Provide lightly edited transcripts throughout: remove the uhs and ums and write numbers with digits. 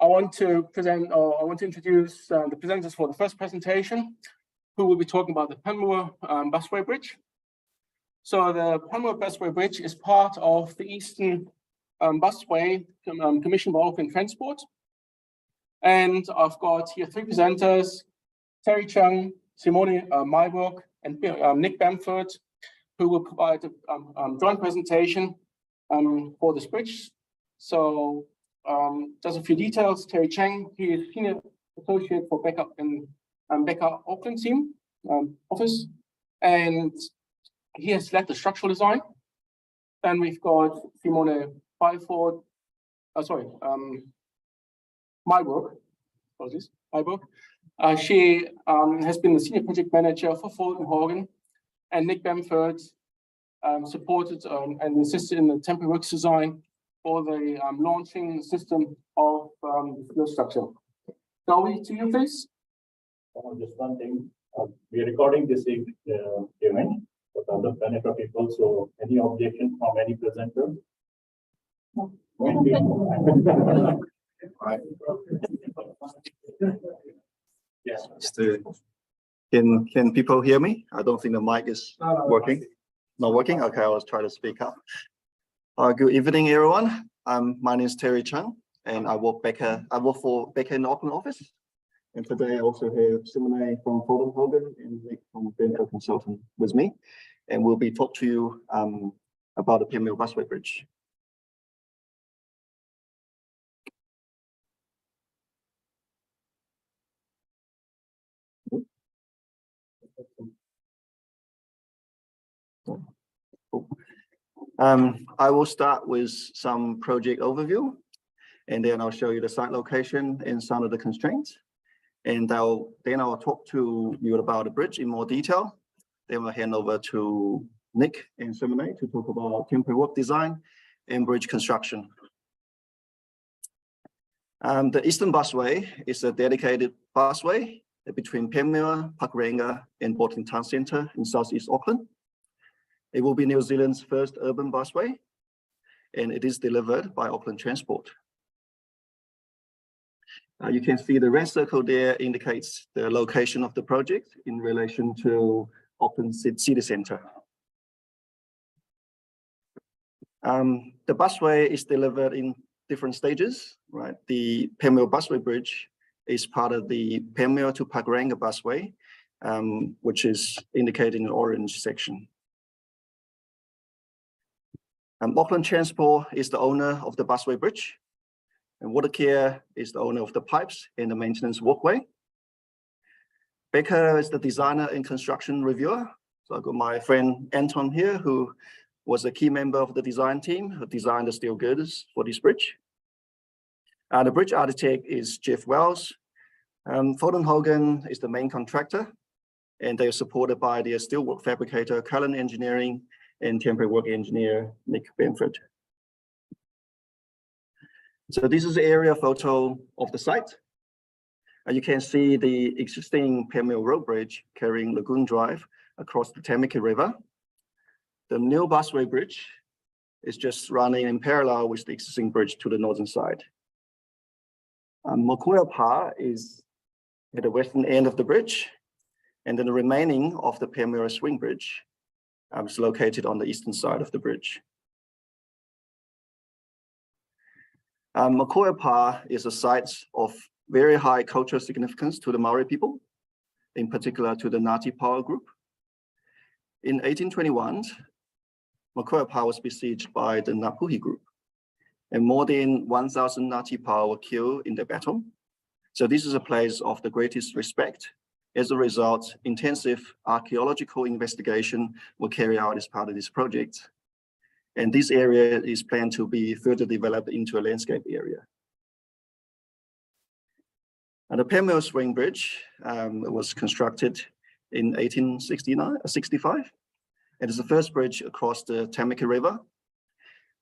I want to introduce the presenters for the first presentation, who will be talking about the Panmure Busway Bridge. So the Panmure Busway Bridge is part of the Eastern Busway commissioned by Auckland Transport. And I've got here three presenters, Terry Cheung, Simoné, Myburgh, and Nick Bamford, who will provide a joint presentation for this bridge. So just a few details. Terry Cheung, he is Senior Associate for backup in backup Auckland team office, and he has led the structural design. Then we've got Simoné Myburgh, apologies, Myburgh. She has been the Senior Project Manager for Hogan, and Nick Bamford supported and assisted in the temporary works design for the launching system of the flow structure. Dolly, to you, please. Just one thing, we are recording this event for the other benefit of people. So, any objection from any presenter? No. Right. Yes. Can people hear me? I don't think the mic is working. Not working? Okay, I'll try to speak up. Good evening, everyone. My name is Terry Cheung, and I work for Baker in the Auckland office. And today I also have Simoné from Hogan and Nick from Bamford Consultant with me. And we'll be talking to you about the Panmure Busway Bridge. I will start with some project overview, and then I'll show you the site location and some of the constraints. And then I'll talk to you about the bridge in more detail. Then we'll hand over to Nick and Simoné to talk about temporary work design and bridge construction. The Eastern Busway is a dedicated busway between Panmure, Pakuranga, and Auckland Town Centre in southeast Auckland. It will be New Zealand's first urban busway, and it is delivered by Auckland Transport. You can see the red circle there indicates the location of the project in relation to Auckland City Centre. The busway is delivered in different stages, right? The Panmure Busway Bridge is part of the Panmure to Pakuranga busway, which is indicated in the orange section. Auckland Transport is the owner of the busway bridge, and Watercare is the owner of the pipes and the maintenance walkway. Baker is the designer and construction reviewer. So I've got my friend Anton here, who was a key member of the design team who designed the steel girders for this bridge. The bridge architect is Jeff Wells. Hogan is the main contractor, and they are supported by their steelwork fabricator, Cullen Engineering, and temporary work engineer, Nick Bamford. So this is the area photo of the site. You can see the existing Panmure Road Bridge carrying Lagoon Drive across the Tamaki River. The new busway bridge is just running in parallel with the existing bridge to the northern side. Mokuia Pa is at the western end of the bridge, and then the remaining of the Panmure Swing Bridge is located on the eastern side of the bridge. Mokuia Pa is a site of very high cultural significance to the Maori people, in particular to the Ngāti Power group. In 1821, Mokuia Pa was besieged by the Ngāpuhi group, and more than 1,000 Ngāti Power were killed in the battle. So this is a place of the greatest respect. As a result, intensive archaeological investigation will carry out as part of this project. And this area is planned to be further developed into a landscape area. And the Panmure Swing Bridge was constructed in 1865. It is the first bridge across the Tamaki River.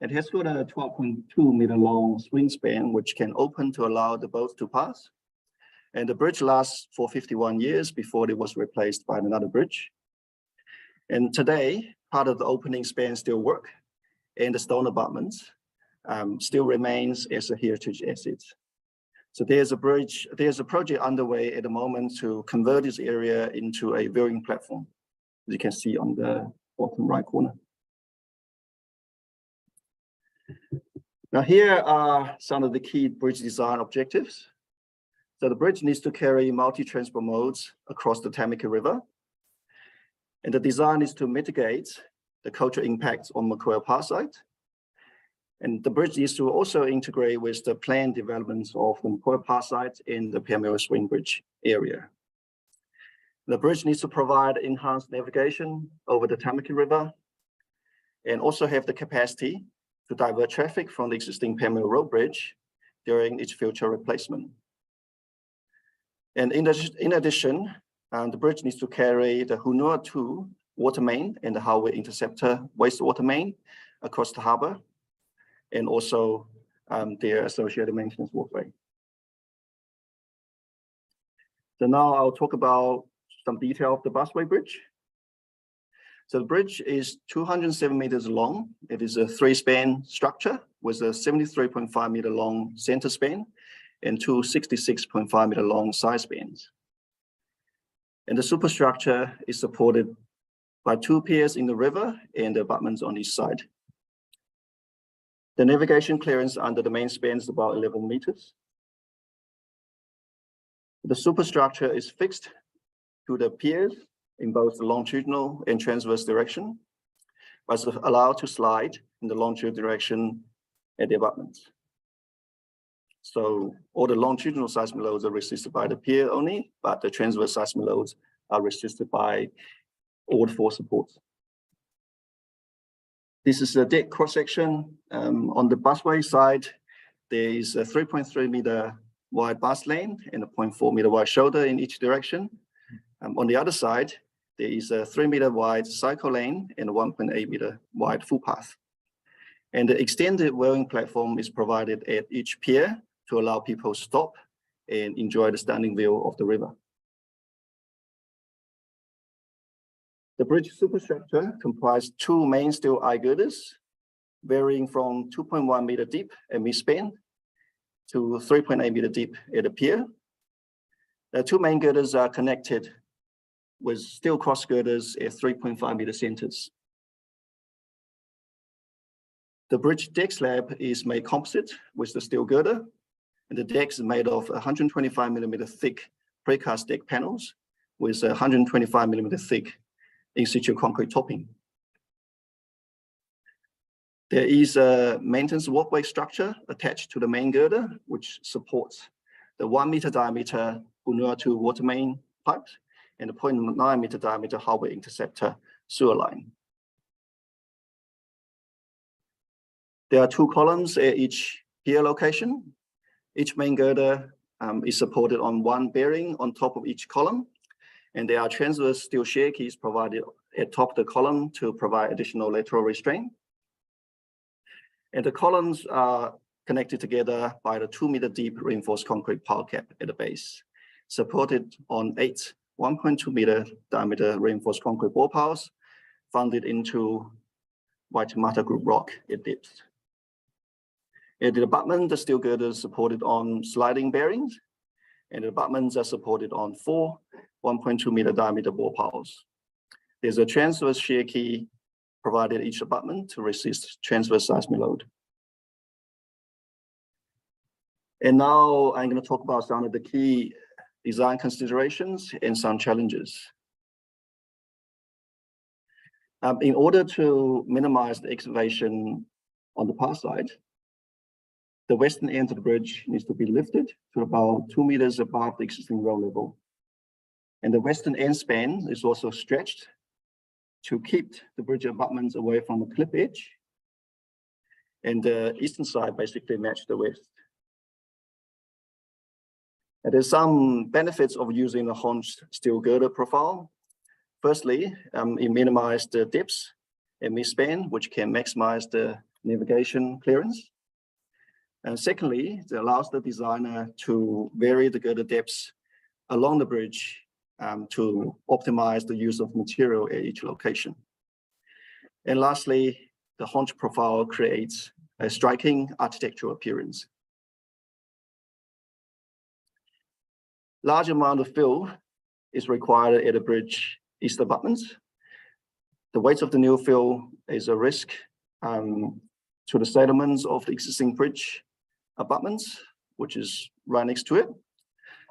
It has got a 12.2 meter long swing span, which can open to allow the boats to pass. And the bridge lasts for 51 years before it was replaced by another bridge. And today, part of the opening span still work, and the stone abutments still remains as a heritage asset. So there's a project underway at the moment to convert this area into a viewing platform, as you can see on the bottom right corner. Now here are some of the key bridge design objectives. So the bridge needs to carry multi-transport modes across the Tamaki River. And the design is to mitigate the cultural impacts on Makura Park site. And the bridge needs to also integrate with the planned developments of the Makura Park site in the Panmure Swing Bridge area. The bridge needs to provide enhanced navigation over the Tamaki River and also have the capacity to divert traffic from the existing Panmure Road Bridge during its future replacement. And in addition, the bridge needs to carry the Hunua 2 water main and the Highway Interceptor wastewater main across the harbour, and also their associated maintenance walkway. So now I'll talk about some detail of the busway bridge. So the bridge is 207 meters long. It is a 3-span structure with a 73.5 meter long center span and 2 66.5 meter long side spans. And the superstructure is supported by 2 piers in the river and the abutments on each side. The navigation clearance under the main span is about 11 meters. The superstructure is fixed to the piers in both the longitudinal and transverse direction, but is allowed to slide in the longitudinal direction at the abutments. So all the longitudinal seismic loads are resisted by the pier only, but the transverse seismic loads are resisted by all the 4 supports. This is the deck cross-section. On the busway side, there is a 3.3 meter wide bus lane and a 0.4 meter wide shoulder in each direction. On the other side, there is a 3 meter wide cycle lane and a 1.8 meter wide footpath. And the extended rowing platform is provided at each pier to allow people to stop and enjoy the stunning view of the river. The bridge superstructure comprises 2 main steel eye girders, varying from 2.1 meter deep at mid-span to 3.8 meter deep at the pier. The 2 main girders are connected with steel cross girders at 3.5 meter centers. The bridge deck slab is made composite with the steel girder, and the deck is made of 125 millimeter thick precast deck panels with 125 millimeter thick in situ concrete topping. There is a maintenance walkway structure attached to the main girder, which supports the 1 meter diameter Hunua 2 water main pipes and the 0.9 meter diameter Highway Interceptor sewer line. There are 2 columns at each pier location. Each main girder is supported on 1 bearing on top of each column, and there are transverse steel shear keys provided at top of the column to provide additional lateral restraint. And the columns are connected together by the 2 meter deep reinforced concrete pile cap at the base, supported on 8 1.2 meter diameter reinforced concrete ball piles founded into Waitemata Group rock at depth. At the abutment, the steel girders supported on sliding bearings, and the abutments are supported on 4 1.2 meter diameter ball piles. There's a transverse shear key provided each abutment to resist transverse seismic load. And now I'm going to talk about some of the key design considerations and some challenges. In order to minimize the excavation on the path side, the western end of the bridge needs to be lifted to about 2 meters above the existing road level. And the western end span is also stretched to keep the bridge abutments away from the cliff edge. And the eastern side basically matches the west. And there's some benefits of using a haunched steel girder profile. Firstly, it minimizes the depths and mid-span, which can maximize the navigation clearance. And secondly, it allows the designer to vary the girder depths along the bridge to optimize the use of material at each location. And lastly, the haunch profile creates a striking architectural appearance. large amount of fill is required at the bridge east abutments. The weight of the new fill is a risk to the sediments of the existing bridge abutments, which is right next to it.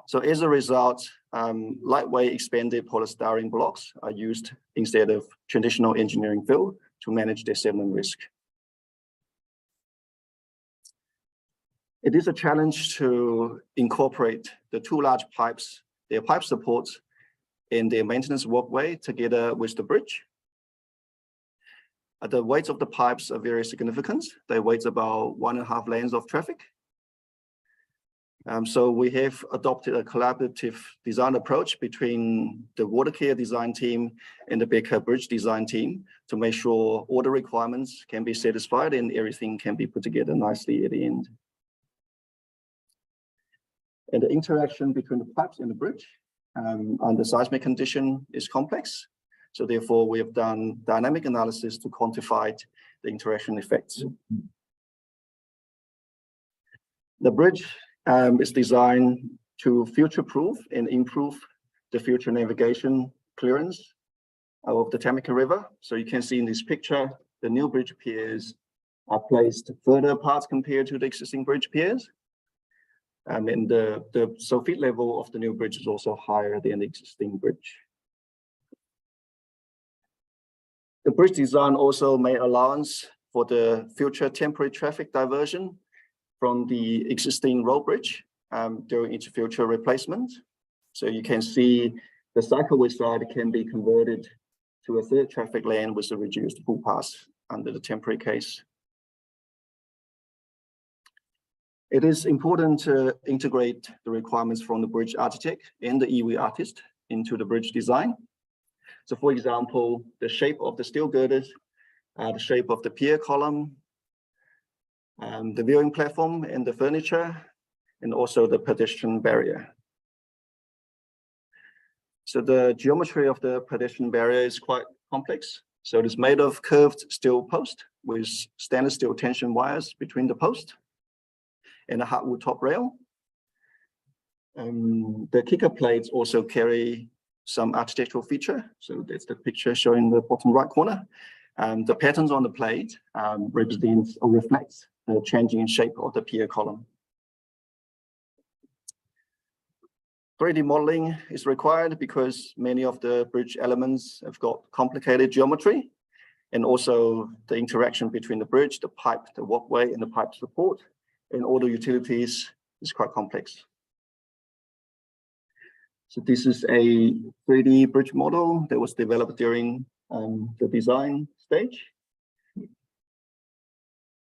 So as a result, lightweight expanded polystyrene blocks are used instead of traditional engineering fill to manage their sediment risk. It is a challenge to incorporate the two large pipes, their pipe supports, and their maintenance walkway together with the bridge. The weights of the pipes are very significant. They weigh about 1.5 lanes of traffic. So we have adopted a collaborative design approach between the water care design team and the Becker Bridge design team to make sure all the requirements can be satisfied and everything can be put together nicely at the end. And the interaction between the pipes and the bridge under seismic condition is complex. So therefore, we have done dynamic analysis to quantify the interaction effects. The bridge is designed to future-proof and improve the future navigation clearance of the Tamaki River. So you can see in this picture, the new bridge piers are placed further apart compared to the existing bridge piers. And the soffit level of the new bridge is also higher than the existing bridge. The bridge design also made allowance for the future temporary traffic diversion from the existing road bridge during each future replacement. So you can see the cycleway side can be converted to a third traffic lane with a reduced full pass under the temporary case. It is important to integrate the requirements from the bridge architect and the iwi artist into the bridge design. So for example, the shape of the steel girders, the shape of the pier column, the viewing platform and the furniture, and also the pedestrian barrier. So the geometry of the pedestrian barrier is quite complex. So it is made of curved steel post with stainless steel tension wires between the post and a hardwood top rail. The kicker plates also carry some architectural feature. So that's the picture showing the bottom right corner. The patterns on the plate represents or reflects the changing in shape of the pier column. 3D modeling is required because many of the bridge elements have got complicated geometry, and also the interaction between the bridge, the pipe, the walkway, and the pipe support, and all the utilities is quite complex. So this is a 3D bridge model that was developed during the design stage.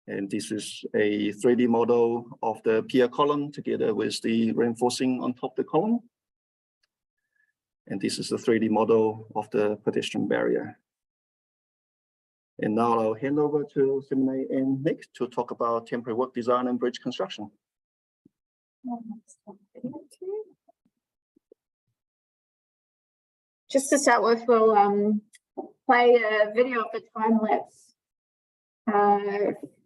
And this is a 3D model of the pier column together with the reinforcing on top of the column. And this is a 3D model of the pedestrian barrier. And now I'll hand over to Simoné and Nick to talk about temporary work design and bridge construction. Just to start with, we'll play a video of the time lapse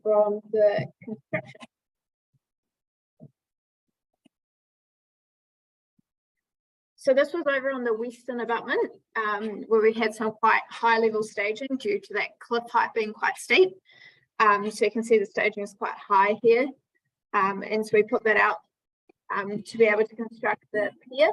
from the construction. So this was over on the western abutment, where we had some quite high level staging due to that cliff height being quite steep. So you can see the staging is quite high here. And so we put that out to be able to construct the pier.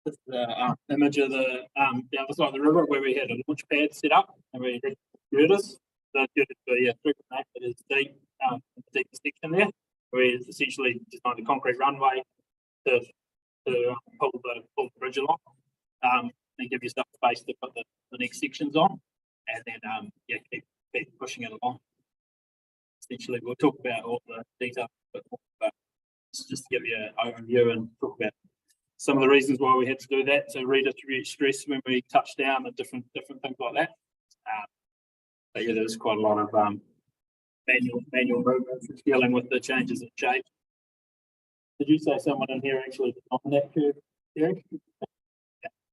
This is the image of the the other side of the river where we had a launch pad set up and we had girders. The girders were 3.8 meters deep, deep section there. We essentially designed a concrete runway to pull the bridge along, and give yourself space to put the next sections on, and then keep pushing it along. Essentially, we'll talk about all the details, but just to give you an overview and talk about some of the reasons why we had to do that, to redistribute stress when we touch down and different things like that. But yeah, there's quite a lot of manual movements dealing with the changes in shape. Did you say someone in here actually on that curve, Eric?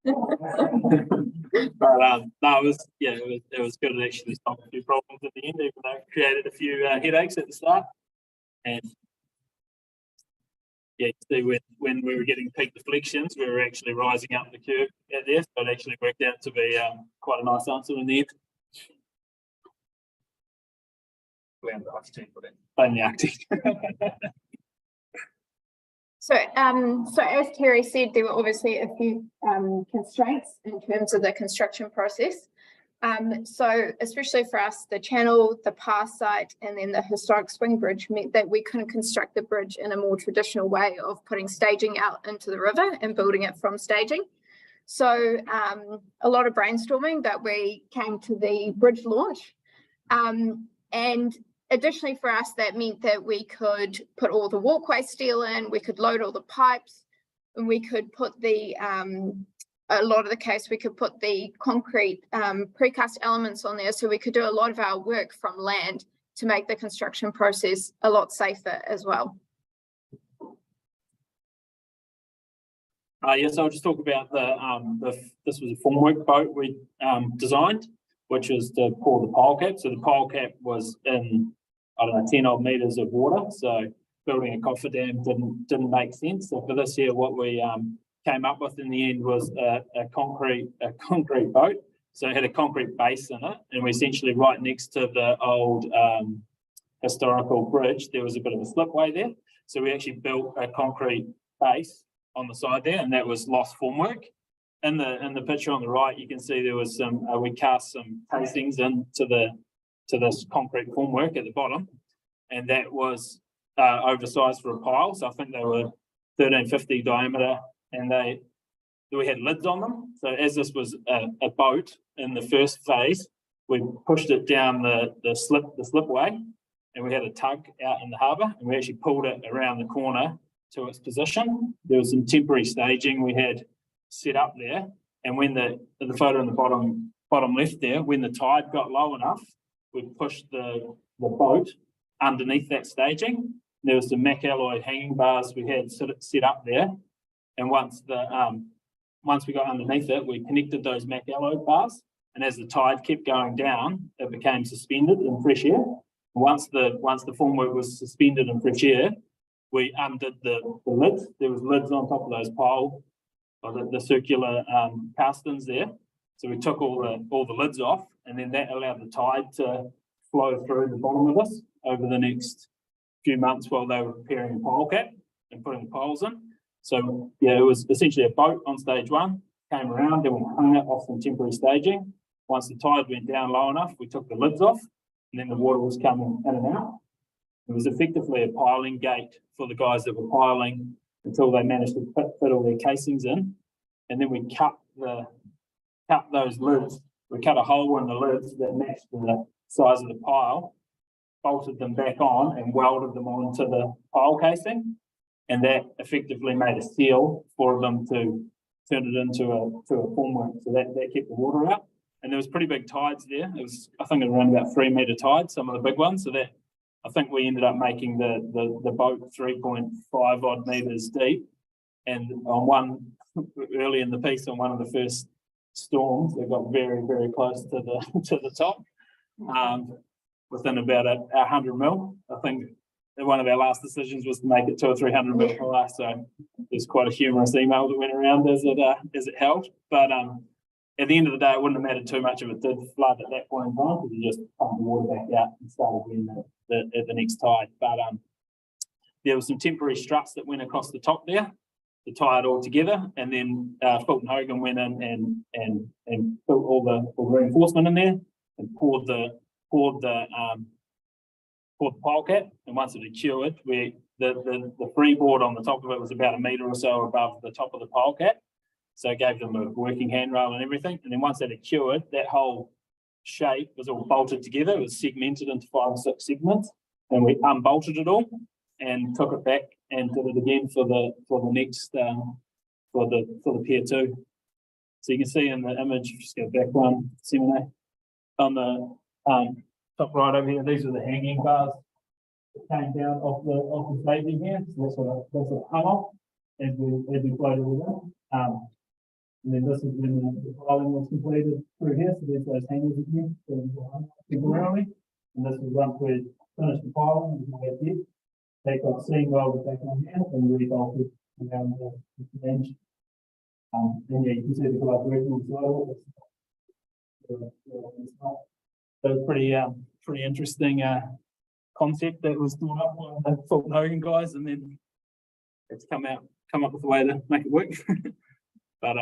But no, it was good. It actually stopped a few problems at the end, even though it created a few headaches at the start. And yeah, you see when we were getting peak deflections, we were actually rising up the curve at there, so it actually worked out to be quite a nice answer in the end. Blame the architect for that. Blame the architect. So, so as Terry said, there were obviously a few constraints in terms of the construction process. So especially for us, the channel, the pass site, and then the historic swing bridge meant that we couldn't construct the bridge in a more traditional way of putting staging out into the river and building it from staging. So a lot of brainstorming that we came to the bridge launch. And additionally for us, that meant that we could put all the walkway steel in, we could load all the pipes, and we could put the, a lot of the case, we could put the concrete precast elements on there. So we could do a lot of our work from land to make the construction process a lot safer as well. Yes, I'll just talk about this was a formwork boat we designed, which was to pour the pile cap. So the pile cap was in, I don't know, 10 odd meters of water. So building a cofferdam didn't make sense. So for this year, what we came up with in the end was a concrete boat. So it had a concrete base in it, and we essentially right next to the old historical bridge, there was a bit of a slipway there. So we actually built a concrete base on the side there, and that was lost formwork. In the picture on the right, you can see there was some we cast some casings into this concrete formwork at the bottom, and that was oversized for a pile. So I think they were 1350 diameter, and we had lids on them. So as this was a boat in the first phase, we pushed it down the slipway, and we had a tug out in the harbour, and we actually pulled it around the corner to its position. There was some temporary staging we had set up there, and when the photo in the bottom left there, when the tide got low enough, we pushed the boat underneath that staging. There was some mac alloy hanging bars we had set up there, and once we got underneath it, we connected those mac alloy bars, and as the tide kept going down, it became suspended in fresh air. Once the formwork was suspended in fresh air, we undid the lids. There was lids on top of those pile, or the circular castings there. So we took all the lids off, and then that allowed the tide to flow through the bottom of this over the next few months while they were preparing the pile cap and putting the piles in. So yeah, it was essentially a boat on stage one, came around, then we hung it off some temporary staging. Once the tide went down low enough, we took the lids off, and then the water was coming in and out. It was effectively a piling gate for the guys that were piling until they managed to fit all their casings in. And then we cut those lids. We cut a hole in the lids that matched the size of the pile, bolted them back on, and welded them onto the pile casing. And that effectively made a seal for them to turn it into a formwork. So that kept the water out. And there was pretty big tides there. It was, I think, around about 3 metre tides, some of the big ones. So that, I think we ended up making the boat 3.5 odd metres deep. And on one, early in the piece, on one of the first storms, it got very, very close to the top, within about 100 mil. I think one of our last decisions was to make it 200 or 300 mil high. So there's quite a humorous email that went around as it held. But at the end of the day, it wouldn't have mattered too much if it did flood at that point in time, because you just pumped the water back out and started again at the next tide. But there was some temporary struts that went across the top there to tie it all together, and then Fulton Hogan went in and put all the reinforcement in there and poured the pile cap. And once it had cured, the freeboard on the top of it was about 1 metre or so above the top of the pile cap. So it gave them a working handrail and everything. And then once that had cured, that whole shape was all bolted together. It was segmented into 5 or 6 segments, and we unbolted it all and took it back and did it again for the next for the pier 2. So you can see in the image, just go back one, Simoné, on the top right over here. These are the hanging bars that came down off the staging here. So that's what it hung off as we floated it in. And then this is when the piling was completed through here. So there's those hangers again temporarily. And this is once we finished the piling, take off, seeing well the take on hand and really bolted around the engine. And yeah, you can see the collaboration as well. So pretty interesting concept that was thought up by the Fulton Hogan guys, and then it's come up with a way to make it work. but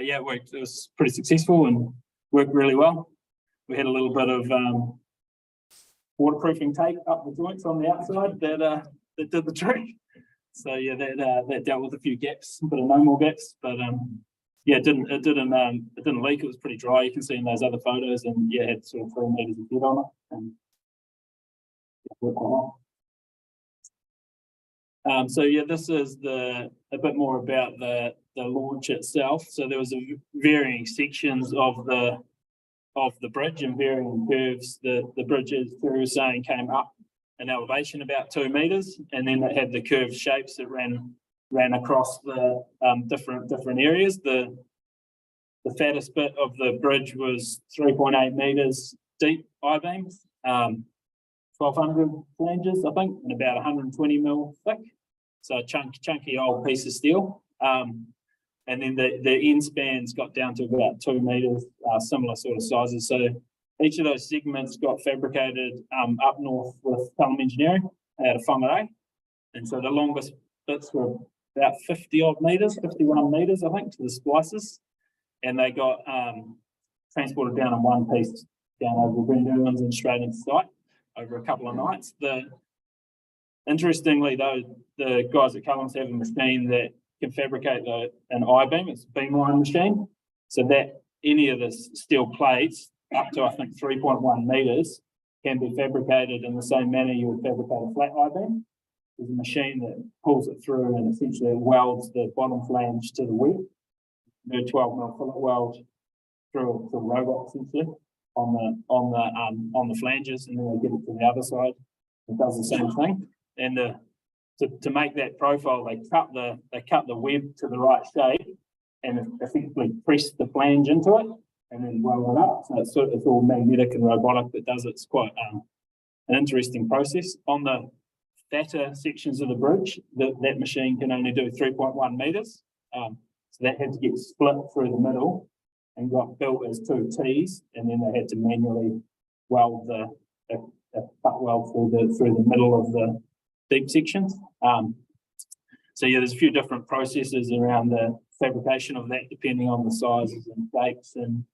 yeah, it worked. It was pretty successful and worked really well. We had a little bit of waterproofing tape up the joints on the outside that did the trick. So yeah, that dealt with a few gaps, but no more gaps. But yeah, it didn't leak. It was pretty dry. You can see in those other photos, and yeah, it had sort of 3 meters of bed on it. And it worked well. So yeah, this is a bit more about the launch itself. So there was varying sections of the bridge and varying curves. The bridge, as Terry was saying, came up an elevation about 2 meters, and then it had the curved shapes that ran across the different areas. The fattest bit of the bridge was 3.8 meters deep I-beams, 1,200 flanges, I think, and about 120 mil thick. So a chunky old piece of steel. And then the end spans got down to about 2 meters, similar sort of sizes. So each of those segments got fabricated up north with Pelham Engineering out of Whangarei. And so the longest bits were about 50 odd meters, 51 meters, I think, to the splices. And they got transported down in one piece down over the Green Islands and straight into site over a couple of nights. Interestingly, though, the guys at Cullens have a machine that can fabricate an I-beam. It's a beamline machine, so that any of the steel plates up to, I think, 3.1 meters can be fabricated in the same manner you would fabricate a flat I-beam. There's a machine that pulls it through and essentially welds the bottom flange to the web. Do a 12 mil fillet weld through a robot essentially on the flanges, and then they get it to the other side. It does the same thing. And to make that profile, they cut the web to the right shape and effectively press the flange into it and then weld it up. So it's all magnetic and robotic that does it. It's quite an interesting process. On the fatter sections of the bridge, that machine can only do 3.1 meters. So that had to get split through the middle and got built as 2 T's, and then they had to manually weld the butt weld through the middle of the deep sections. So yeah, there's a few different processes around the fabrication of that, depending on the sizes and shapes and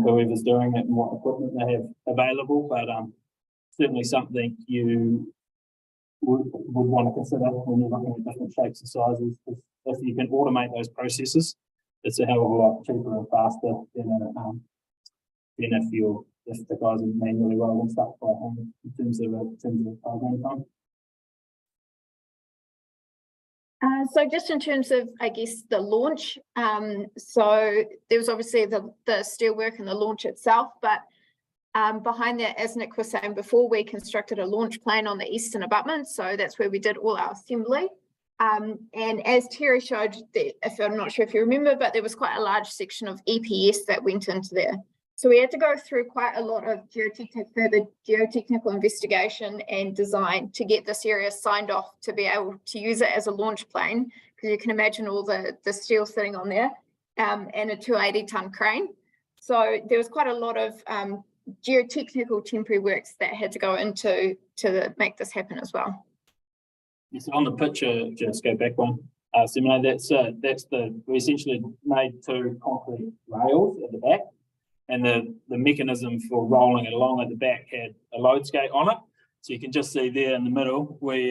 whoever's doing it and what equipment they have available. But certainly something you would want to consider when you're looking at different shapes and sizes. If you can automate those processes, it's a hell of a lot cheaper and faster than if the guys are manually welding stuff by hand in terms of program time. So just in terms of, I guess, the launch, so there was obviously the steelwork and the launch itself, but behind that, as Nick was saying before, we constructed a launch plane on the eastern abutment. So that's where we did all our assembly. And as Terry showed, if I'm not sure if you remember, but there was quite a large section of EPS that went into there. So we had to go through quite a lot of further geotechnical investigation and design to get this area signed off to be able to use it as a launch plane, because you can imagine all the steel sitting on there, and a 280-ton crane. So there was quite a lot of geotechnical temporary works that had to go into to make this happen as well. Yes, on the picture, just go back one. Simoné, we essentially made 2 concrete rails at the back, and the mechanism for rolling it along at the back had a load skate on it. So you can just see there in the middle, we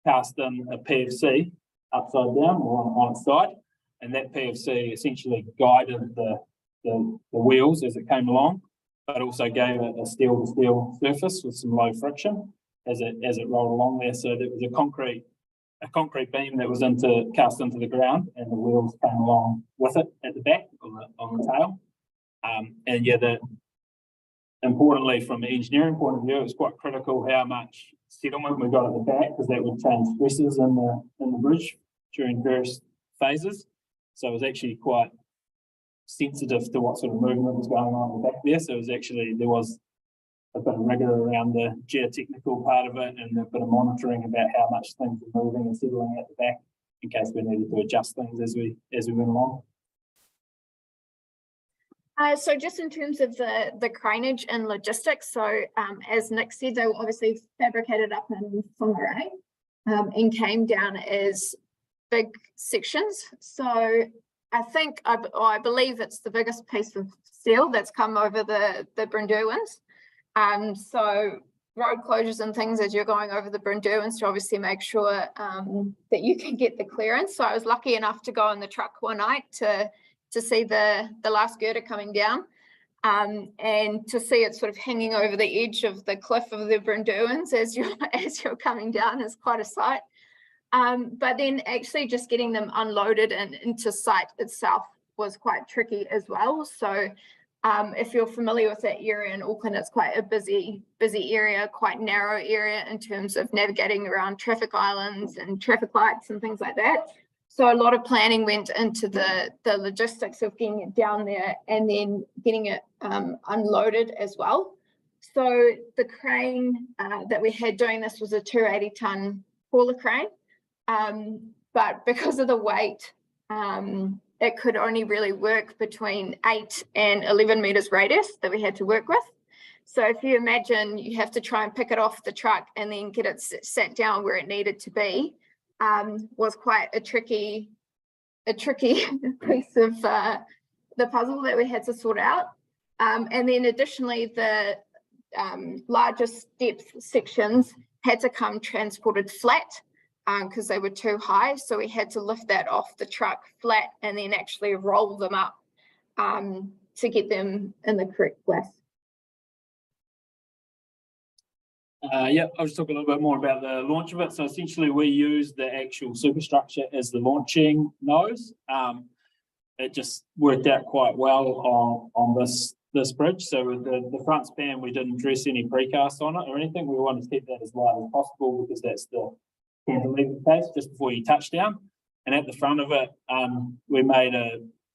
cast in a PFC upside down or on its side, and that PFC essentially guided the wheels as it came along, but also gave it a steel-to-steel surface with some low friction as it rolled along there. So there was a concrete beam that was cast into the ground, and the wheels came along with it at the back on the tail. And yeah, importantly, from an engineering point of view, it was quite critical how much settlement we got at the back, because that would change stresses in the bridge during various phases. So it was actually quite sensitive to what sort of movement was going on at the back there. So it was actually, there was a bit of rigor around the geotechnical part of it and a bit of monitoring about how much things are moving and settling at the back in case we needed to adjust things as we went along. So just in terms of the craneage and logistics, so as Nick said, they were obviously fabricated up in Simoné and came down as big sections. So I believe it's the biggest piece of steel that's come over the Brindewins. So road closures and things as you're going over the Brindewins to obviously make sure that you can get the clearance. So I was lucky enough to go in the truck one night to see the last girder coming down and to see it sort of hanging over the edge of the cliff of the Brindewins as you're coming down is quite a sight. But then actually just getting them unloaded and into site itself was quite tricky as well. So if you're familiar with that area in Auckland, it's quite a busy area, quite narrow area in terms of navigating around traffic islands and traffic lights and things like that. So a lot of planning went into the logistics of getting it down there and then getting it unloaded as well. So the crane that we had doing this was a 280-ton hauler crane. But because of the weight, it could only really work between 8 and 11 meters radius that we had to work with. So if you imagine you have to try and pick it off the truck and then get it sat down where it needed to be, was quite a tricky piece of the puzzle that we had to sort out. And then additionally, the largest depth sections had to come transported flat because they were too high. So we had to lift that off the truck flat and then actually roll them up to get them in the correct place. Yeah, I'll just talk a little bit more about the launch of it. So essentially we use the actual superstructure as the launching nose. It just worked out quite well on this bridge. So with the front span, we didn't dress any precast on it or anything. We wanted to keep that as light as possible because that's the cantilever case just before you touch down. And at the front of it, we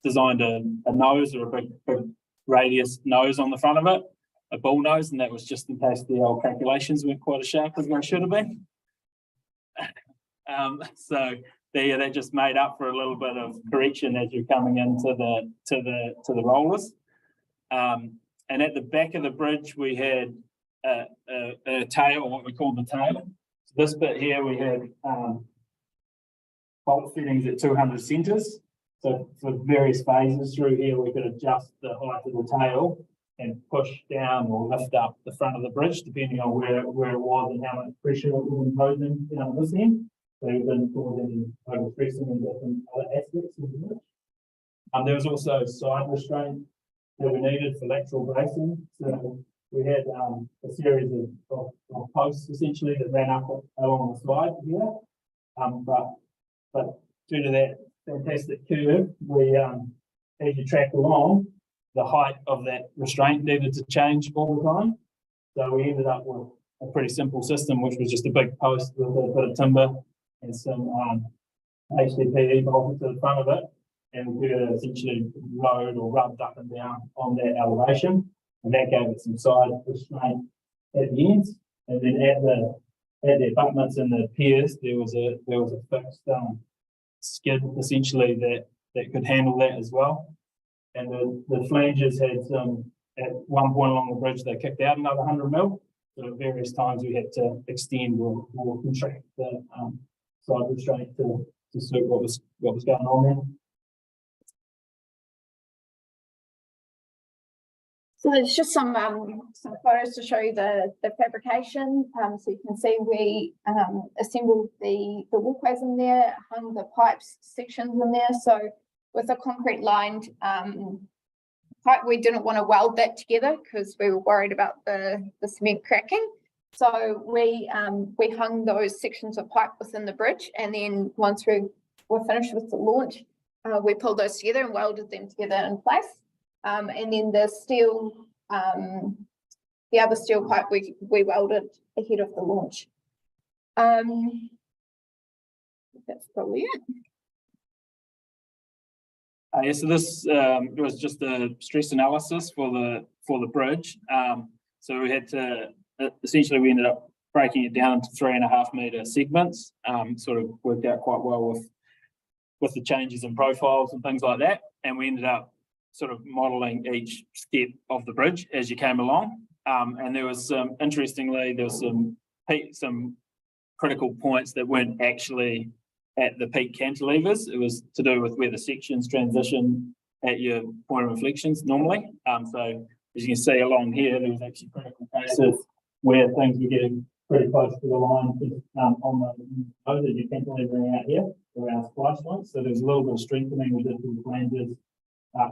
designed a nose or a big radius nose on the front of it, a bull nose, and that was just in case the old calculations weren't quite as sharp as they should have been. So there, that just made up for a little bit of correction as you're coming into the rollers. And at the back of the bridge, we had a tail, or what we call the tail. So this bit here, we had bolt fittings at 200 centres. So for various phases through here, we could adjust the height of the tail and push down or lift up the front of the bridge, depending on where it was and how much pressure it was imposing down this end. So we've been causing overstressing in different other aspects of the bridge. There was also side restraint that we needed for lateral bracing. So we had a series of posts essentially that ran up along the side here. But due to that fantastic curve, we as you track along, the height of that restraint needed to change all the time. So we ended up with a pretty simple system, which was just a big post with a bit of timber and some HDPE bolted to the front of it. And we could essentially rode or rubbed up and down on that elevation. And that gave it some side restraint at the ends. And then at the abutments and the piers, there was a fixed skid essentially that could handle that as well. And the flanges had some, at one point along the bridge, they kicked out another 100 mil. So at various times we had to extend or contract the side restraint to suit what was going on there. So there's just some photos to show you the fabrication. So you can see we assembled the walkways in there, hung the pipes sections in there. So with a concrete lined pipe, we didn't want to weld that together because we were worried about the cement cracking. So we hung those sections of pipe within the bridge, and then once we were finished with the launch, we pulled those together and welded them together in place. And then the steel, the other steel pipe we welded ahead of the launch. That's probably it. Yeah, so this was just a stress analysis for the bridge. So we had to, essentially we ended up breaking it down into 3.5 metre segments, sort of worked out quite well with the changes in profiles and things like that. And we ended up sort of modelling each step of the bridge as you came along. And there was interestingly, there was some critical points that weren't actually at the peak cantilevers. It was to do with where the sections transition at your point of inflections normally. So as you can see along here, there was actually critical cases where things were getting pretty close to the line on the nose that you're cantilevering out here around splice points. So there's a little bit of strengthening we did to the flanges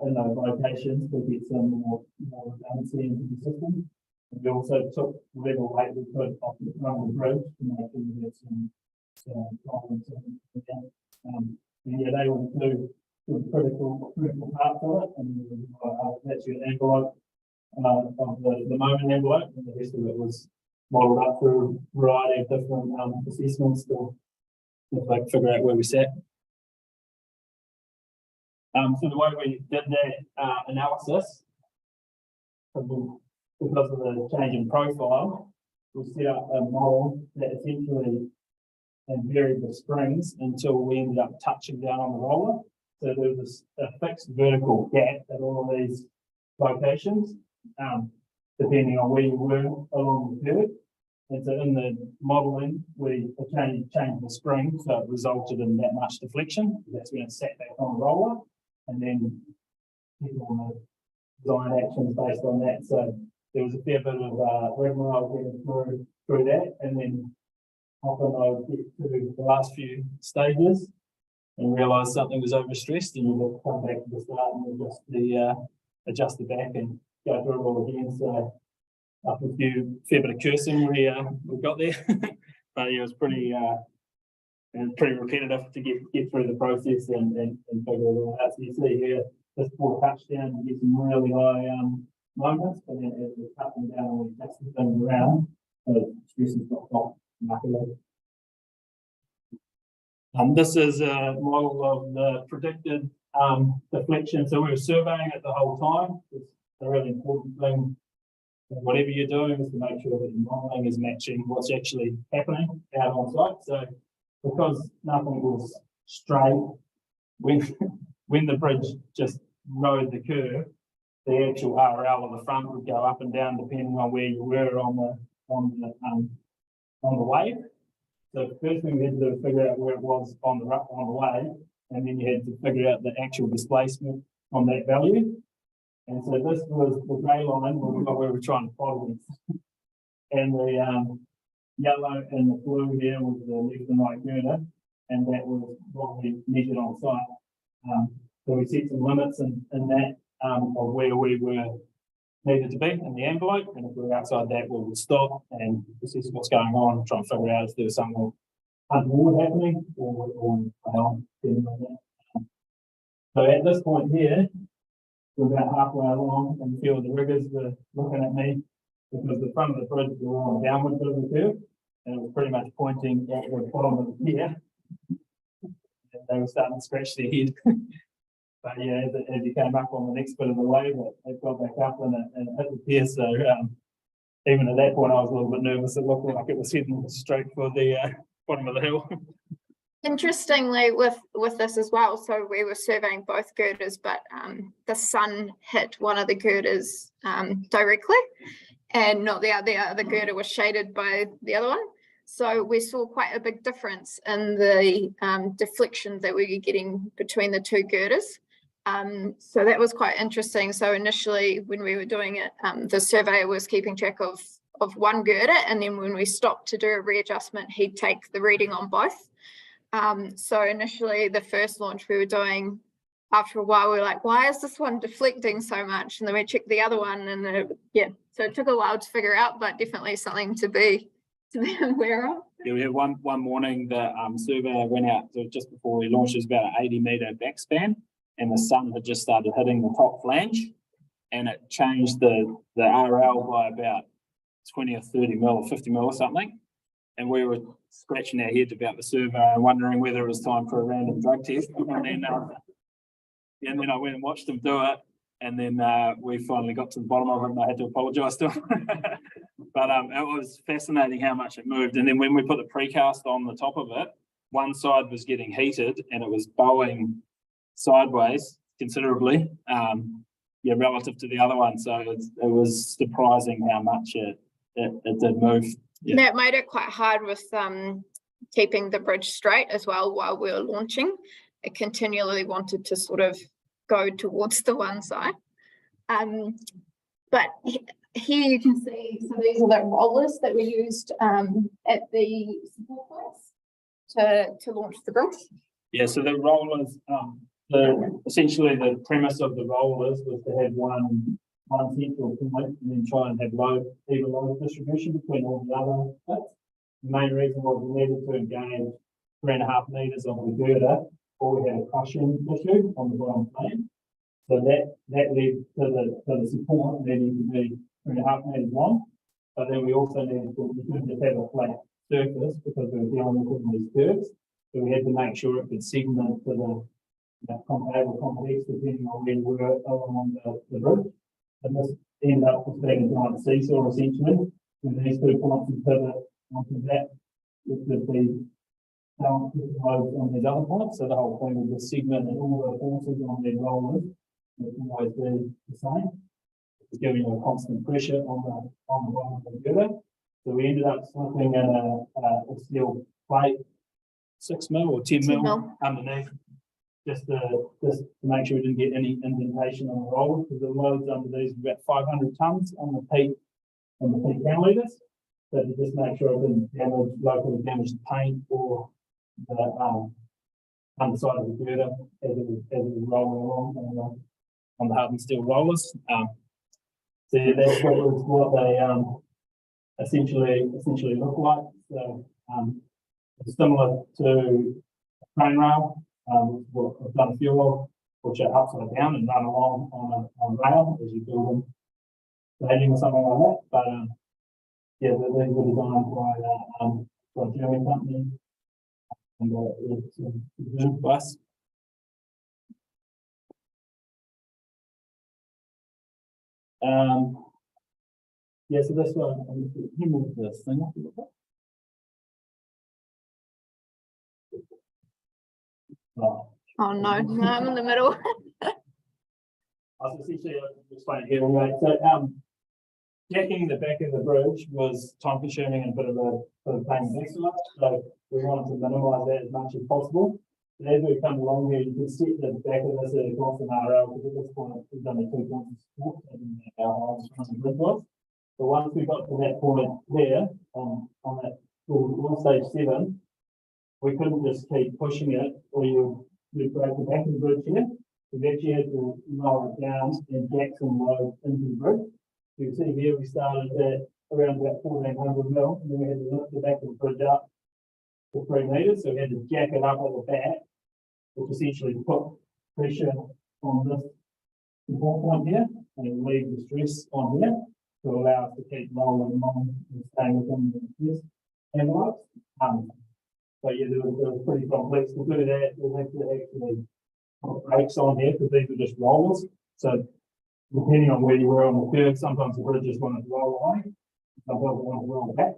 in those locations to get some more redundancy into the system. And we also took whatever weight we could off the front of the bridge to make sure we had some problems. And yeah, they were two critical parts of it. And that's your envelope of the moment envelope, and the rest of it was modelled up through a variety of different assessments to figure out where we sat. So the way we did that analysis, because of the change in profile, we set up a model that essentially had varied the springs until we ended up touching down on the roller. So there was a fixed vertical gap at all of these locations, depending on where you were along the curve. And so in the modelling, we changed the spring, so it resulted in that much deflection. That's when it sat back on the roller, and then people on the design actions based on that. So there was a fair bit of rigmarole getting through that, and then often I would get to the last few stages and realise something was overstressed, and you would come back to the start and adjust the back and go through it all again. So after a fair bit of cursing, we got there, but yeah, it was pretty repetitive to get through the process and figure it all out. So you see here, this poor touchdown, you get some really high moments, but then as we cut them down and we adjust the things around, the stress has got markedly. This is a model of the predicted deflection. So we were surveying it the whole time. It's a really important thing. Whatever you're doing is to make sure that your modelling is matching what's actually happening out on site. So because nothing was straight, when the bridge just rode the curve, the actual RL of the front would go up and down depending on where you were on the wave. So the first thing we had to do was figure out where it was on the wave, and then you had to figure out the actual displacement on that value. And so this was the grey line where we were trying to plot against. And the yellow and the blue here was the left and right girder, and that was what we measured on site. So we set some limits in that of where we were needed to be in the envelope, and if we were outside that, we would stop and assess what's going on, try and figure out if there was something untoward happening or depending on that. So at this point here, we're about halfway along, and a few of the riggers were looking at me because the front of the bridge was on the downward bit of the curve, and it was pretty much pointing at the bottom of the pier. And they were starting to scratch their head. But yeah, as you came up on the next bit of the wave, it got back up and it hit the pier. So even at that point, I was a little bit nervous. It looked like it was heading straight for the bottom of the hill. Interestingly, with this as well, so we were surveying both girders, but the sun hit one of the girders directly, and not the other girder was shaded by the other one. So we saw quite a big difference in the deflections that we were getting between the two girders. So that was quite interesting. So initially, when we were doing it, the surveyor was keeping track of one girder, and then when we stopped to do a readjustment, he'd take the reading on both. So initially, the first launch we were doing, after a while, we were like, why is this one deflecting so much? And then we checked the other one, and so it took a while to figure out, but definitely something to be aware of. Yeah, we had one morning, the surveyor went out just before we launched. It was about an 80 metre backspan, and the sun had just started hitting the top flange, and it changed the RL by about 20 or 30 mil or 50 mil or something. And we were scratching our heads about the survey and wondering whether it was time for a random drug test. And then I went and watched them do it. And then we finally got to the bottom of it and I had to apologise to him. But it was fascinating how much it moved. And then when we put the precast on the top of it, one side was getting heated and it was bowing sideways considerably, relative to the other one. So it was surprising how much it did move. Yeah. That made it quite hard with keeping the bridge straight as well while we were launching. It continually wanted to sort of go towards the one side. But here you can see, so these are the rollers that we used at the support points to launch the bridge. Yeah, so the rollers, essentially the premise of the rollers was to have one central point and then try and have even load distribution between all the other bits. The main reason was we needed to engage 3.5 metres of the girder, or we had a crushing issue on the bottom plane. So that led to the support needing to be 3.5 metres long. But then we also needed to just have a flat surface because we were dealing with these curves. So we had to make sure it could segment to the compatible complex depending on where we were along the bridge. And this ended up with being a giant seesaw essentially. With these 2 points and pivot onto that, which would be balanced with loads on these other points. So the whole thing would just segment and all the forces on their rollers would always be the same. It's giving you a constant pressure on the bottom of the girder. So we ended up slipping in a steel plate, 6 mil or 10 mil underneath, just to make sure we didn't get any indentation on the roller, because the loads under these are about 500 tons on the peak cantilevers. So to just make sure it didn't locally damage the paint or the underside of the girder as it was rolling along on the hardened steel rollers. So yeah, that's what they essentially look like. So it's similar to a crane rail, which I've done a few of, which are upside down and run along on rail as you build them, staging or something like that. But yeah, these were designed by a German company, and it's good for us. Yeah, so that's what I'm move this thing up a little bit. Oh no, I'm in the middle. I was essentially explaining here, right? So jacking the back of the bridge was time consuming and a bit of a pain in the backside. So we wanted to minimise that as much as possible. And as we come along here, you can see the back of this at across an RL, because at this point we've done the 2 points of support and our highest the bridge was. But once we got to that point there, on that stage 7, we couldn't just keep pushing it, or you'd break the back of the bridge here. We actually had to lower it down and jack some load into the bridge. You can see here we started at around about 1400 mil, and then we had to lift the back of the bridge up to 3 metres. So we had to jack it up at the back, which essentially put pressure on this support point here and relieve the stress on here to allow us to keep rolling along and staying within the envelopes. So yeah, it was pretty complex to do that. We had to actually put brakes on here because these were just rollers. So depending on where you were on the curve, sometimes the bridge just wanted to roll away, sometimes it wanted to roll back.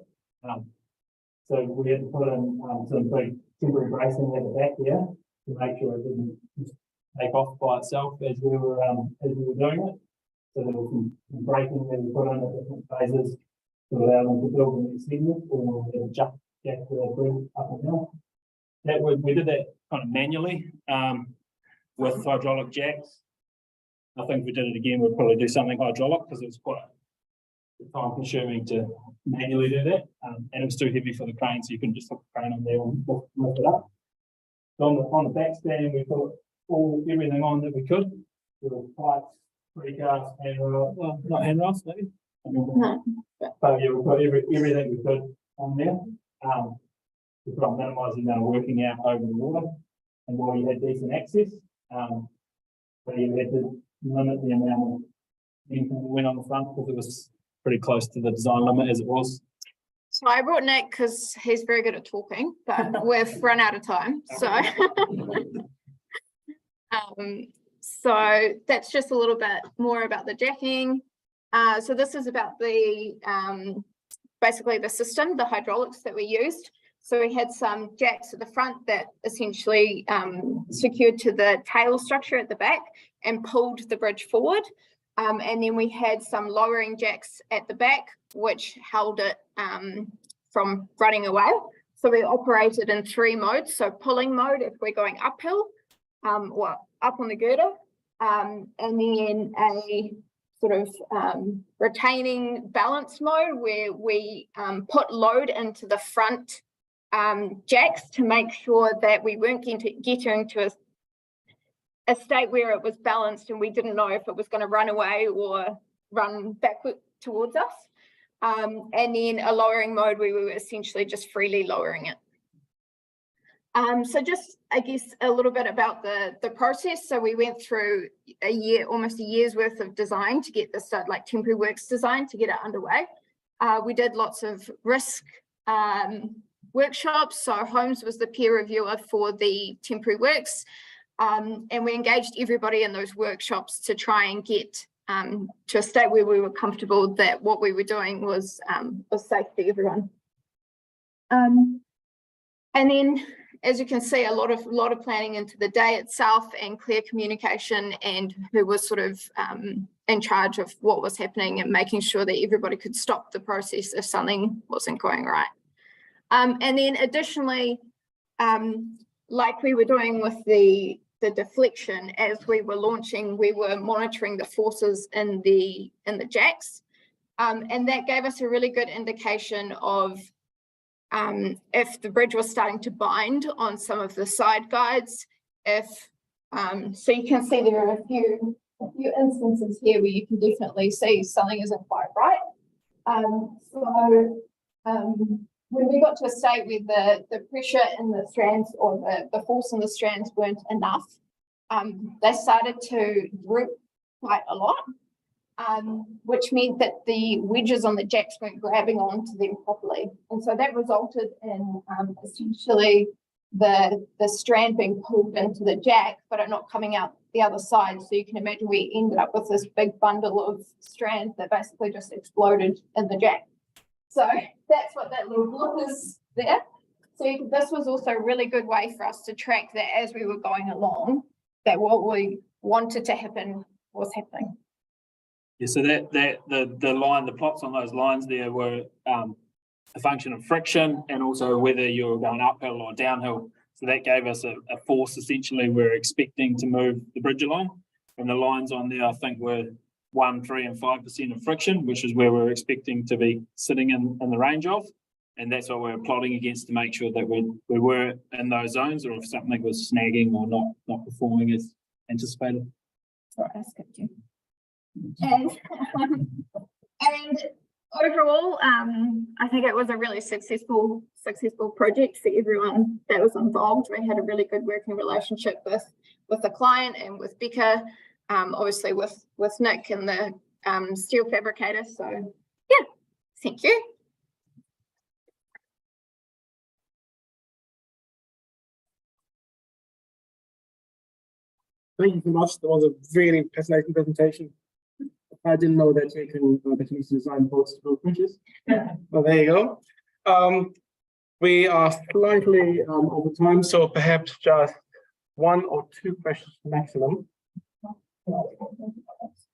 So we had to put in some big temporary bracing at the back here to make sure it didn't just take off by itself as we were doing it. So there was some braking that we put on at different phases to allow them to build the next segment, or jack the bridge up and down. We did that kind of manually with hydraulic jacks. I think if we did it again, we'd probably do something hydraulic because it was quite time consuming to manually do that. And it was too heavy for the crane, so you couldn't just hook the crane on there and lift it up. So on the back stand, we put everything on that we could. There were pipes, precast, handrail, well, not handrails, maybe. No. But yeah, we put everything we could on there. We try and minimise the amount of working out over the water, and while you had decent access, but you had to limit the amount of anything that went on the front because it was pretty close to the design limit as it was. So I brought Nick because he's very good at talking, but we've run out of time. So, So that's just a little bit more about the jacking. So this is about the basically the system, the hydraulics that we used. So we had some jacks at the front that essentially secured to the tail structure at the back and pulled the bridge forward. And then we had some lowering jacks at the back, which held it from running away. So we operated in 3 modes. So pulling mode if we're going uphill or up on the girder, and then a sort of retaining balance mode where we put load into the front jacks to make sure that we weren't getting into a state where it was balanced and we didn't know if it was going to run away or run backward towards us. And then a lowering mode where we were essentially just freely lowering it. So just, I guess, a little bit about the process. So we went through almost a year's worth of design to get this like temporary works design to get it underway. We did lots of risk workshops. So Holmes was the peer reviewer for the temporary works. And we engaged everybody in those workshops to try and get to a state where we were comfortable that what we were doing was safe for everyone. And then, as you can see, a lot of planning into the day itself and clear communication, and who was sort of in charge of what was happening and making sure that everybody could stop the process if something wasn't going right. And then additionally, like we were doing with the deflection, as we were launching, we were monitoring the forces in the jacks, and that gave us a really good indication of if the bridge was starting to bind on some of the side guides. So you can see there are a few instances here where you can definitely see something isn't quite right. When we got to a state where the pressure in the strands or the force in the strands weren't enough, they started to droop quite a lot, which meant that the wedges on the jacks weren't grabbing onto them properly. And so that resulted in essentially the strand being pulled into the jack, but it not coming out the other side. So you can imagine we ended up with this big bundle of strands that basically just exploded in the jack. So that's what that little blip is there. So this was also a really good way for us to track that as we were going along, that what we wanted to happen was happening. Yeah, so the plots on those lines there were a function of friction and also whether you're going uphill or downhill. So that gave us a force essentially we're expecting to move the bridge along. And the lines on there, I think, were 1%, 3% and 5% of friction, which is where we're expecting to be sitting in the range of. And that's what we're plotting against to make sure that we were in those zones, or if something was snagging or not performing as anticipated. Sorry, I skipped you. And overall, I think it was a really successful project for everyone that was involved. We had a really good working relationship with the client and with Becca, obviously with Nick and the steel fabricator. So yeah, thank you. Thank you so much. That was a really fascinating presentation. I didn't know that you can use design boats to build bridges. Well, there you go. We are slightly over time, so perhaps just 1 or 2 questions maximum.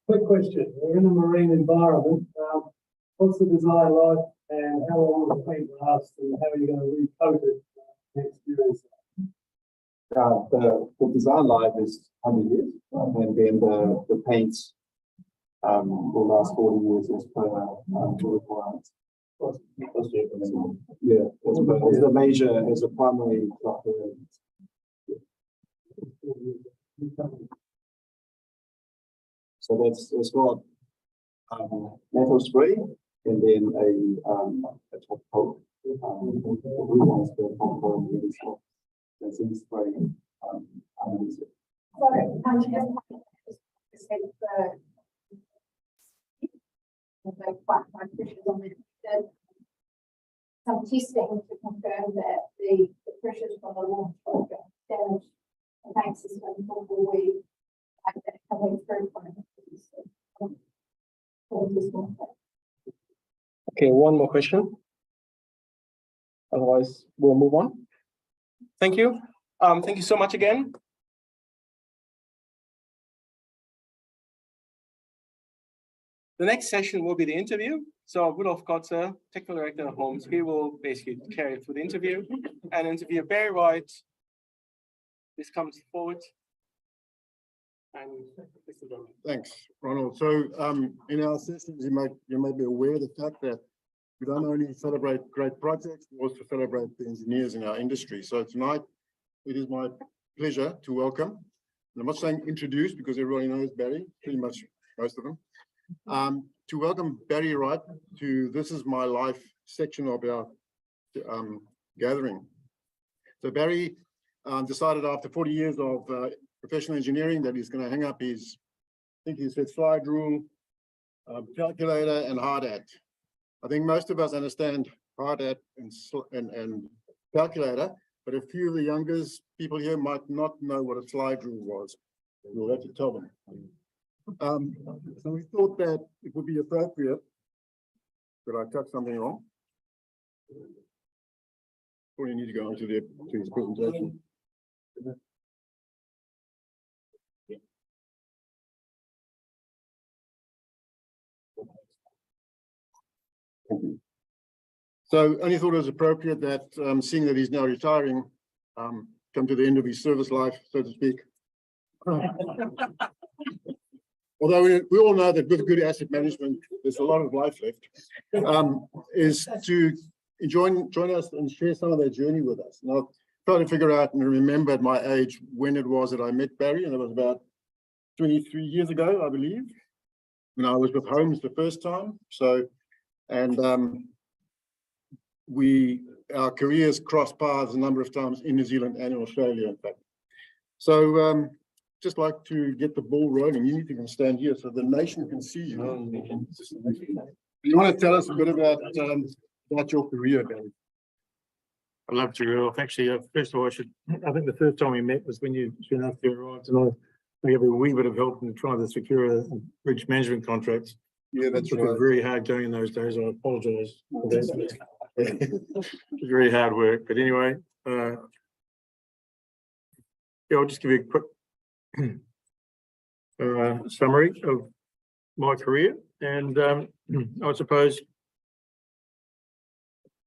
Quick question. We're in a marine environment. What's the design life and how long will the paint last and how are you going to recoat it next year? The design life is 100 years, and then the paints will last 40 years as per requirements. Yeah, as a primary structure. So it's got metal spray and then a top coat. The blue one's the top coat really soft. That's in spray underneath it. Some testing to confirm that the pressures from the launch don't damage the paint system before we one more question. Otherwise, we'll move on. Thank you. Thank you so much again. The next session will be the interview. So Rudolf Kotzer, Technical Director of Homes, he will basically carry through the interview and interview Barry Wright. This comes forward. And thanks, Ronald. So in our sessions, you may be aware of the fact that we don't only celebrate great projects, we also celebrate the engineers in our industry. So tonight, it is my pleasure to welcome, and I'm not saying introduce because everybody knows Barry, pretty much most of them, to welcome Barry Wright to This Is My Life section of our gathering. So Barry decided after 40 years of professional engineering that he's going to hang up his, I think he said slide rule, calculator and hard hat. I think most of us understand hard hat and calculator, but a few of the younger people here might not know what a slide rule was. We'll have to tell them. So we thought that it would be appropriate. Did I touch something wrong? Or you need to go on to his presentation. So only thought it was appropriate that seeing that he's now retiring, come to the end of his service life, so to speak. Although we all know that with good asset management, there's a lot of life left, is to join us and share some of their journey with us. And I'll try to figure out and remember at my age when it was that I met Barry, and it was about 23 years ago, I believe, when I was with Homes the first time. So, and our careers crossed paths a number of times in New Zealand and in Australia, in fact. So, just like to get the ball rolling. You need to stand here so the nation can see you. You want to tell us a bit about your career, Barry? I'd love to, Rudolf. Actually, first of all, I think the first time we met was when you soon after you arrived, and I gave a wee bit of help in trying to secure a bridge management contract. Yeah, that's It right. was very hard going in those days. I apologise for that. It was very hard work. But anyway, yeah, I'll just give you a quick summary of my career. And I suppose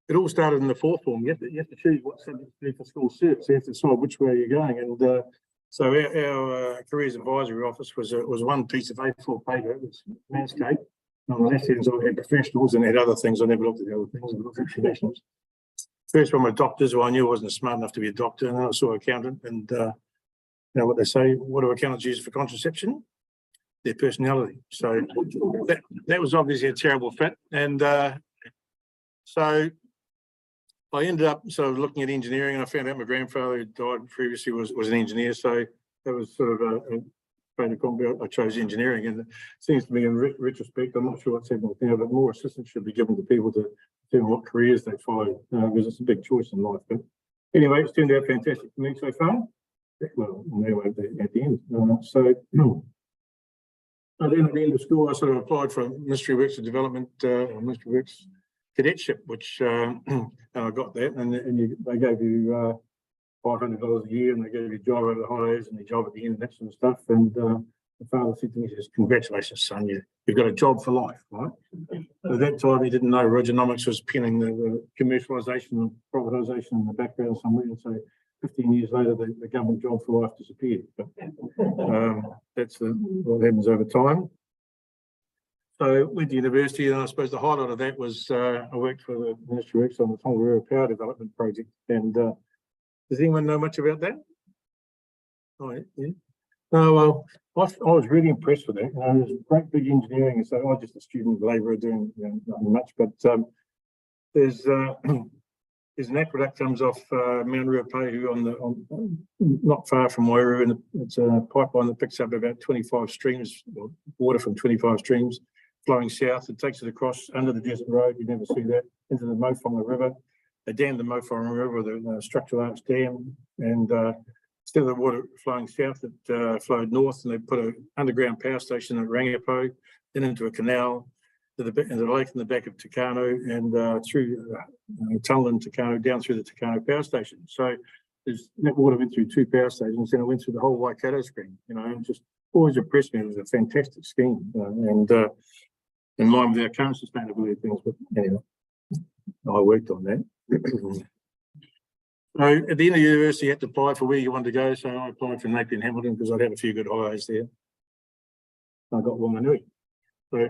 it all started in the fourth form. You have to choose what subject to do for school cert. So you have to decide which way you're going. And so our careers advisory office was one piece of A4 paper. It was landscape. On the left hand side, I had professionals and had other things. I never looked at the other things. I looked at professionals. First one were doctors, who I knew wasn't smart enough to be a doctor. And then I saw an accountant. And you know what they say, what do accountants use for contraception? Their personality. So that was obviously a terrible fit. And so I ended up sort of looking at engineering, and I found out my grandfather, who died previously, was an engineer. So that was sort of I chose engineering, and it seems to me in retrospect, I'm not sure what's happening now, but more assistance should be given to people to determine what careers they follow, because it's a big choice in life. But anyway, it's turned out fantastic for me so far. Well, anyway, at the end. So then at the end of school, I sort of applied for Ministry of Works and Development, Ministry of Works cadetship, which and I got that, and they gave you $500 a year, and they gave you a job over the holidays and a job at the end, and that sort of stuff. And the father said to me, he says, "Congratulations, son, you've got a job for life," right? At that time, he didn't know Reaganomics was penning the commercialisation and privatisation in the background somewhere. And so 15 years later, the government job for life disappeared. But that's what happens over time. So I went to university, and I suppose the highlight of that was I worked for the Ministry of Works on the Panmure River Power Development Project. And does anyone know much about that? Oh, yeah. No, well, I was really impressed with that. You know, it was great big engineering, and so I was just a student labourer doing nothing much. But there's an aqueduct comes off Mount Ruapehu not far from Wairu, and it's a pipeline that picks up about 25 streams, water from 25 streams flowing south. It takes it across under the desert road. You never see that, into the Mofong River. They dammed the Mofong River with a structural arch dam, and instead of the water flowing south, it flowed north, and they put an underground power station at Rangipo, then into a canal, to the lake in the back of Takano and through tunnel in Takano down through the Takano power station. So that water went through 2 power stations, and it went through the whole Waikato scheme, and just always impressed me. It was a fantastic scheme, and in line with our current sustainability things. But anyway, I worked on that. So at the end of the university, you had to apply for where you wanted to go. So I applied for Napier and Hamilton because I'd had a few good hires there. I got Wanganui. So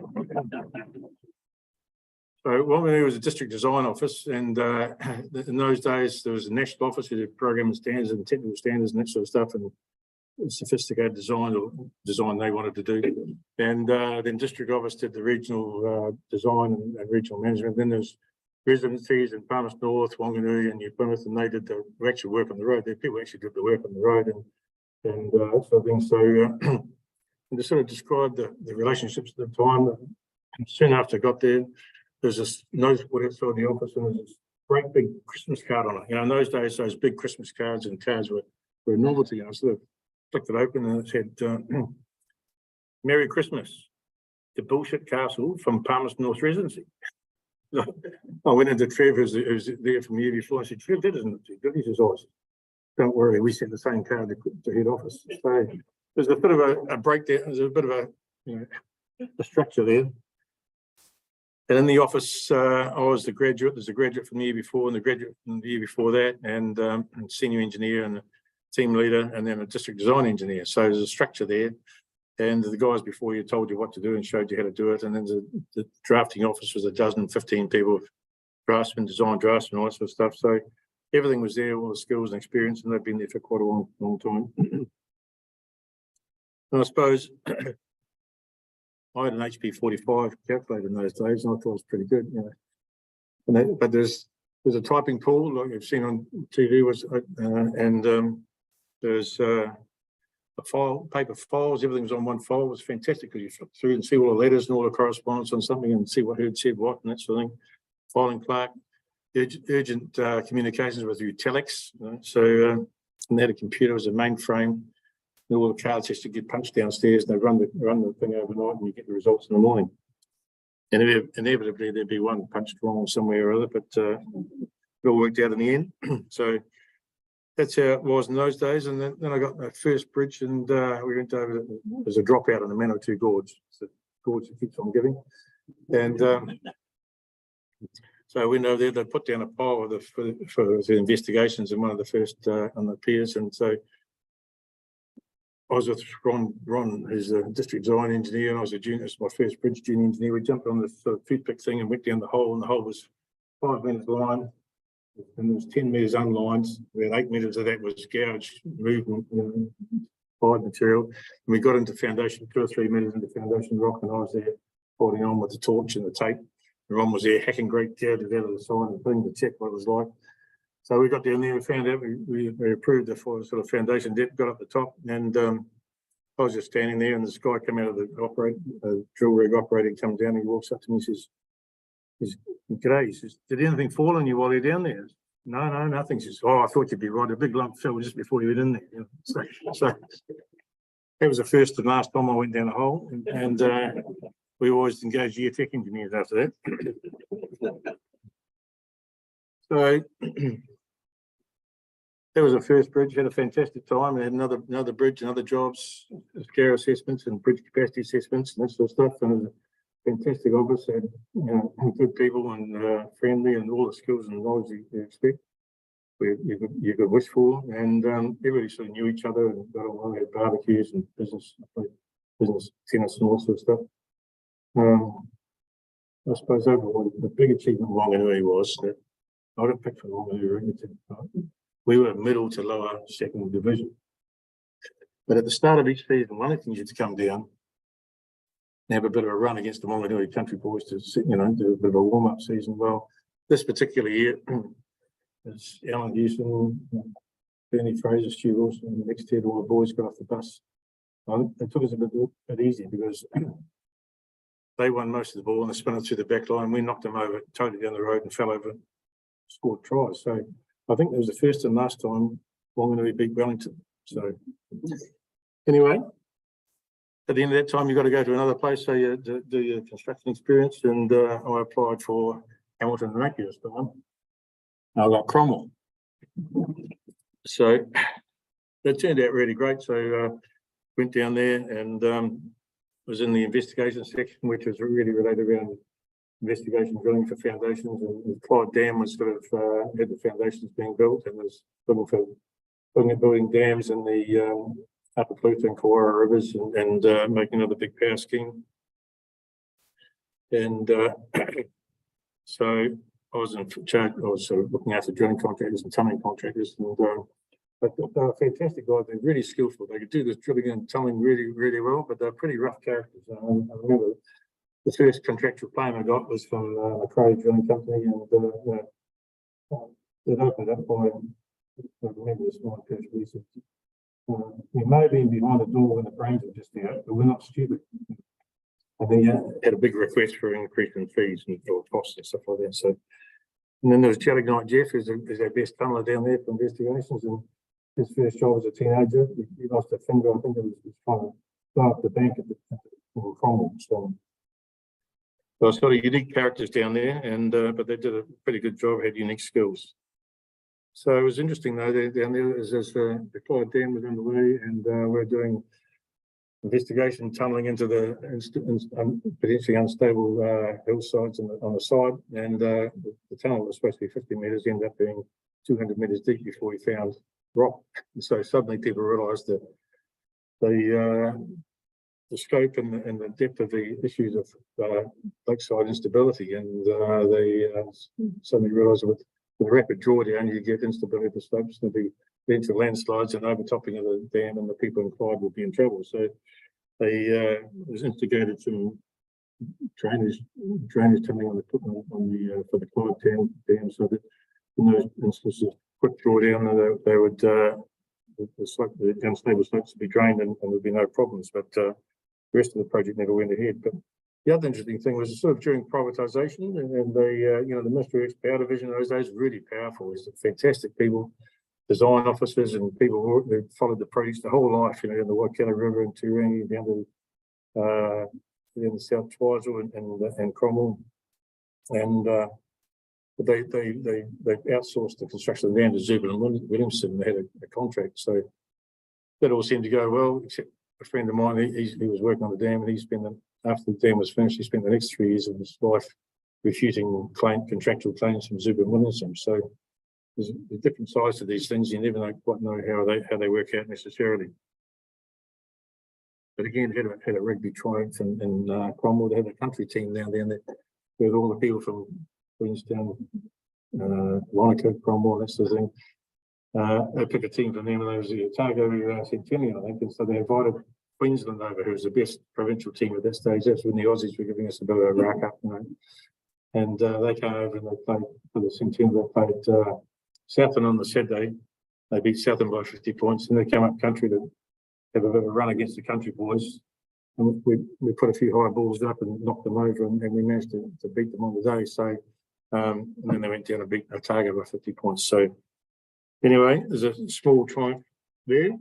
Wanganui was a district design office, and in those days there was a national office who did program standards and technical standards and that sort of stuff, and sophisticated design they wanted to do. And then district office did the regional design and regional management. Then there's residencies in Palmerston North, Wanganui, and New Plymouth, and they did the actual work on the road. The people actually did the work on the road and that sort of thing. So and to sort of describe the relationships at the time, soon after I got there, there's this notice put outside the office, and there's this great big Christmas card on it. In those days, those big Christmas cards and cards were a novelty. I sort of flicked it open, and it said, "Merry Christmas, the Bullshit Castle from Palmerston North Residency." I went into Trev, who's there from the year before. I said, "Trev, that isn't too good." He says, "Oh, don't worry, we sent the same card to head office." So there's a bit of a breakdown. There's a bit of a structure there. And in the office, I was the graduate. There's a graduate from the year before, and the graduate from the year before that, and senior engineer and a team leader, and then a district design engineer. So there's a structure there. And the guys before you told you what to do and showed you how to do it. And then the drafting office was 12, 15 people, draftsmen, design draftsmen, all that sort of stuff. So everything was there, all the skills and experience, and they've been there for quite a long time. And I suppose I had an HP 45 calculator in those days, and I thought it was pretty good, But there's a typing pool, like you've seen on TV, there's paper files. Everything was on one file. It was fantastic because you flip through and see all the letters and all the correspondence on something and see who had said what and that sort of thing. Filing clerk, urgent communications with through telex. So and they had a computer, it was a mainframe. And all the cards used to get punched downstairs, and they run the thing overnight, and you get the results in the morning. And inevitably there'd be one punched wrong somewhere or other, but it all worked out in the end. So that's how it was in those days. And then I got my first bridge, and we went over. There's a dropout in the Manawatu Gorge. It's the gorge that keeps on giving. And so I went over there. They put down a pile for the investigations, and one of the first on the piers. And so I was with Ron, who's a district design engineer, and I was a junior. It's my first bridge junior engineer. We jumped on this sort of toothpick thing and went down the hole, and the hole was 5 meters line, and there was 10 meters unlined. About 8 meters of that was gouged, movement, fired material. And we got into foundation, 2 or 3 meters into foundation rock, and I was there holding on with the torch and the tape. And Ron was there hacking great gouges out of the side and thing to check what it was like. So we got down there and found out we approved the sort of foundation depth, got up the top, and I was just standing there, and this guy came out of the drill rig operating, comes down, and he walks up to me and says, "G'day," he says, "Did anything fall on you while you're down there?" No, nothing. He says, "Oh, I thought you'd be right. A big lump fell just before you went in there." So that was the first and last time I went down a hole, and we always engaged geotech engineers after that. So that was the first bridge. Had a fantastic time. We had another bridge and other jobs, care assessments and bridge capacity assessments and that sort of stuff. And it was a fantastic office. Had good people and friendly, and all the skills and knowledge you expect. You could wish for, and everybody sort of knew each other and got along. We had barbecues and business tennis and all sorts of stuff. I suppose overall the big achievement of Wanganui was that I got picked for Wanganui. We were middle to lower second division. But at the start of each season, one of the things you had to come down and have a bit of a run against the Wanganui country boys to do a bit of a warm-up season. Well, this particular year, it's Alan Hewson, Bernie Fraser, Stu Wilson, and the next year all the boys got off the bus. It took us a bit easier because they won most of the ball and they spun it through the back line. We knocked them over totally down the road and fell over and scored tries. So I think it was the first and last time Wanganui beat Wellington. So anyway, at the end of that time, you've got to go to another place, so you do your construction experience, and I applied for Hamilton and Mackie this time. I got Cromwell. So that turned out really great. So went down there and was in the investigation section, which was really related around investigation drilling for foundations, and Clyde Dam was sort of had the foundations being built and was looking for building dams in the Upper Pluto and Kawarra rivers and making another big power scheme. And so I was in charge. I was sort of looking after drilling contractors and tunneling contractors, and but they were fantastic guys. They're really skillful. They could do this drilling and tunneling really, really well, but they're pretty rough characters. I remember the first contractual claim I got was from Macquarie Drilling Company, and you know, it opened up by, I remember this one person, he said, we may have been behind the door when the brains were just out, but we're not stupid. And then had a big request for increase in fees and costs and stuff like that. So, and then there was Jelly Jeff, who's our best tunneler down there for investigations, and his first job as a teenager, he lost a finger. I think it was trying to blow up the bank at the Cromwell. So it's got unique characters down there, and but they did a pretty good job, had unique skills. So it was interesting though, down there as the Clyde Dam was underway, and we're doing investigation tunneling into the potentially unstable hillsides on the side, and the tunnel was supposed to be 50 metres, ended up being 200 metres deep before we found rock. And so suddenly people realised that the scope and the depth of the issues of lakeside instability, and they suddenly realised with rapid drawdown you get instability of the slopes, there'll be eventual landslides and overtopping of the dam, and the people in Clyde will be in trouble. So they was instigated some drainage tunneling on the for the Clyde dam, so that in those instances of quick drawdown they would the unstable slopes would be drained and there would be no problems. But the rest of the project never went ahead. But the other interesting thing was sort of during privatisation, and the you know, the Ministry of Power Division in those days really powerful. It's fantastic people, design officers and people who followed the projects the whole life, you know, in the Waikato River and Turangi down to the South Twizel and Cromwell, and they outsourced the construction of the dam to Zubin and Williamson. They had a contract, so that all seemed to go well. Except a friend of mine, he was working on the dam, and he spent after the dam was finished, he spent the next 3 years of his life refuting contractual claims from Zubin and Williamson. So there's a different sides to these things. You never quite know how they work out necessarily. But again, had a rugby triumph in Cromwell. They had a country team down there with all the people from Queenstown, Wanaka, Cromwell, that sort of thing. They picked a team from them, and there was the Otago Centennial, I think, and so they invited Queensland over, who was the best provincial team at that stage. That's when the Aussies were giving us a bit of a rack up, you know. And they came over and they played for the Centennial. They played Southern on the Saturday. They beat Southern by 50 points, and they came up country to have a bit of a run against the country boys. And we put a few high balls up and knocked them over, and we managed to beat them on the day. So, and then they went down and beat Otago by 50 points. So, anyway, there's a small triumph there.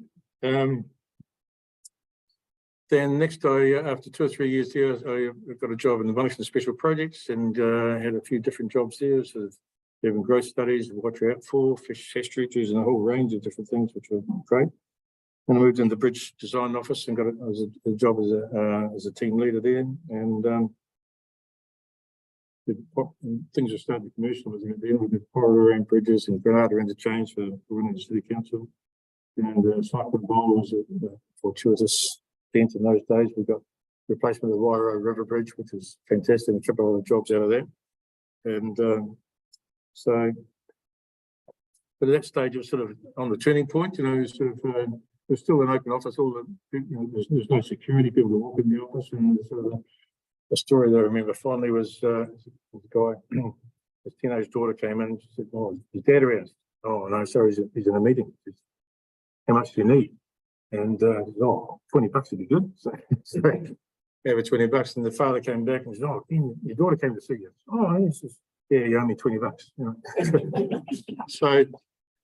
Then next, after 2 or 3 years there, I got a job in the Wellington Special Projects, and had a few different jobs there, sort of doing growth studies, what you're out for, fish estuaries, and a whole range of different things, which were great. And I moved into the bridge design office and got a job as a team leader there. And things were starting to commercialise a bit. We did Pakuranga bridges and girder interchange for the City Council, and cycling bowl was a fortuitous event in those days. We got replacement of the Wairau River Bridge, which was fantastic, and a couple of other jobs out of that. And so, but at that stage, it was sort of on the turning point. You know, sort of there's still an open office. All the, you know, there's no security. People to walk in the office, and sort of a story that I remember fondly was a guy. His teenage daughter came in and she said, "Oh, is Dad around?" "Oh no, sorry, he's in a meeting." Said, "How much do you need?" And "Oh, $20 would be good." So gave her $20, and the father came back and said, "Oh, your daughter came to see you." "Oh, yes, yeah, you owe me $20." You know? So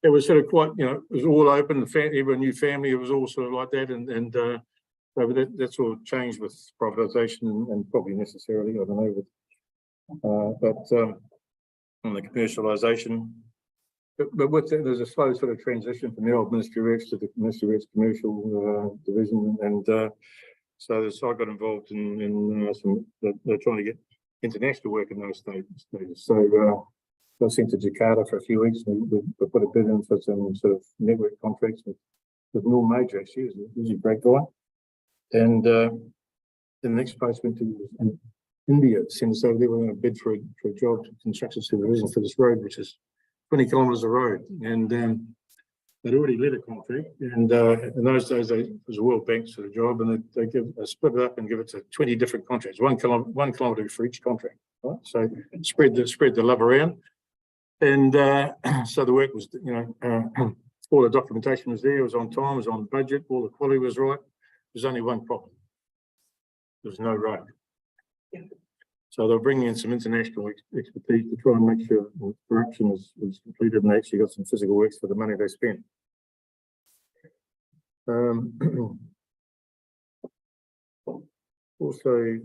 it was sort of quite, you know, it was all open. Everyone knew family. It was all sort of like that, and So but that's all changed with privatisation and probably necessarily, I don't know, on the commercialisation. But with that, there's a slow sort of transition from the old Ministry of Works to the Ministry of Works Commercial Division, and so I got involved in some. They're trying to get international work in those stages. So I was sent to Jakarta for a few weeks. We put a bid in for some sort of network contracts with Norm Major, actually. He's a great guy. And the next place went to India. Sent us over there. We were going to bid for a job, construction supervision for this road, which is 20 kilometres of road. And they'd already let a contract. And in those days, it was a World Bank sort of job, and they split it up and give it to 20 different contracts, one kilometre for each contract. Right? So spread the love around. And so the work was, all the documentation was there. It was on time. It was on budget. All the quality was right. There's only one problem. There was no road. So they're bringing in some international expertise to try and make sure the corruption was completed and they actually got some physical works for the money they spent. Also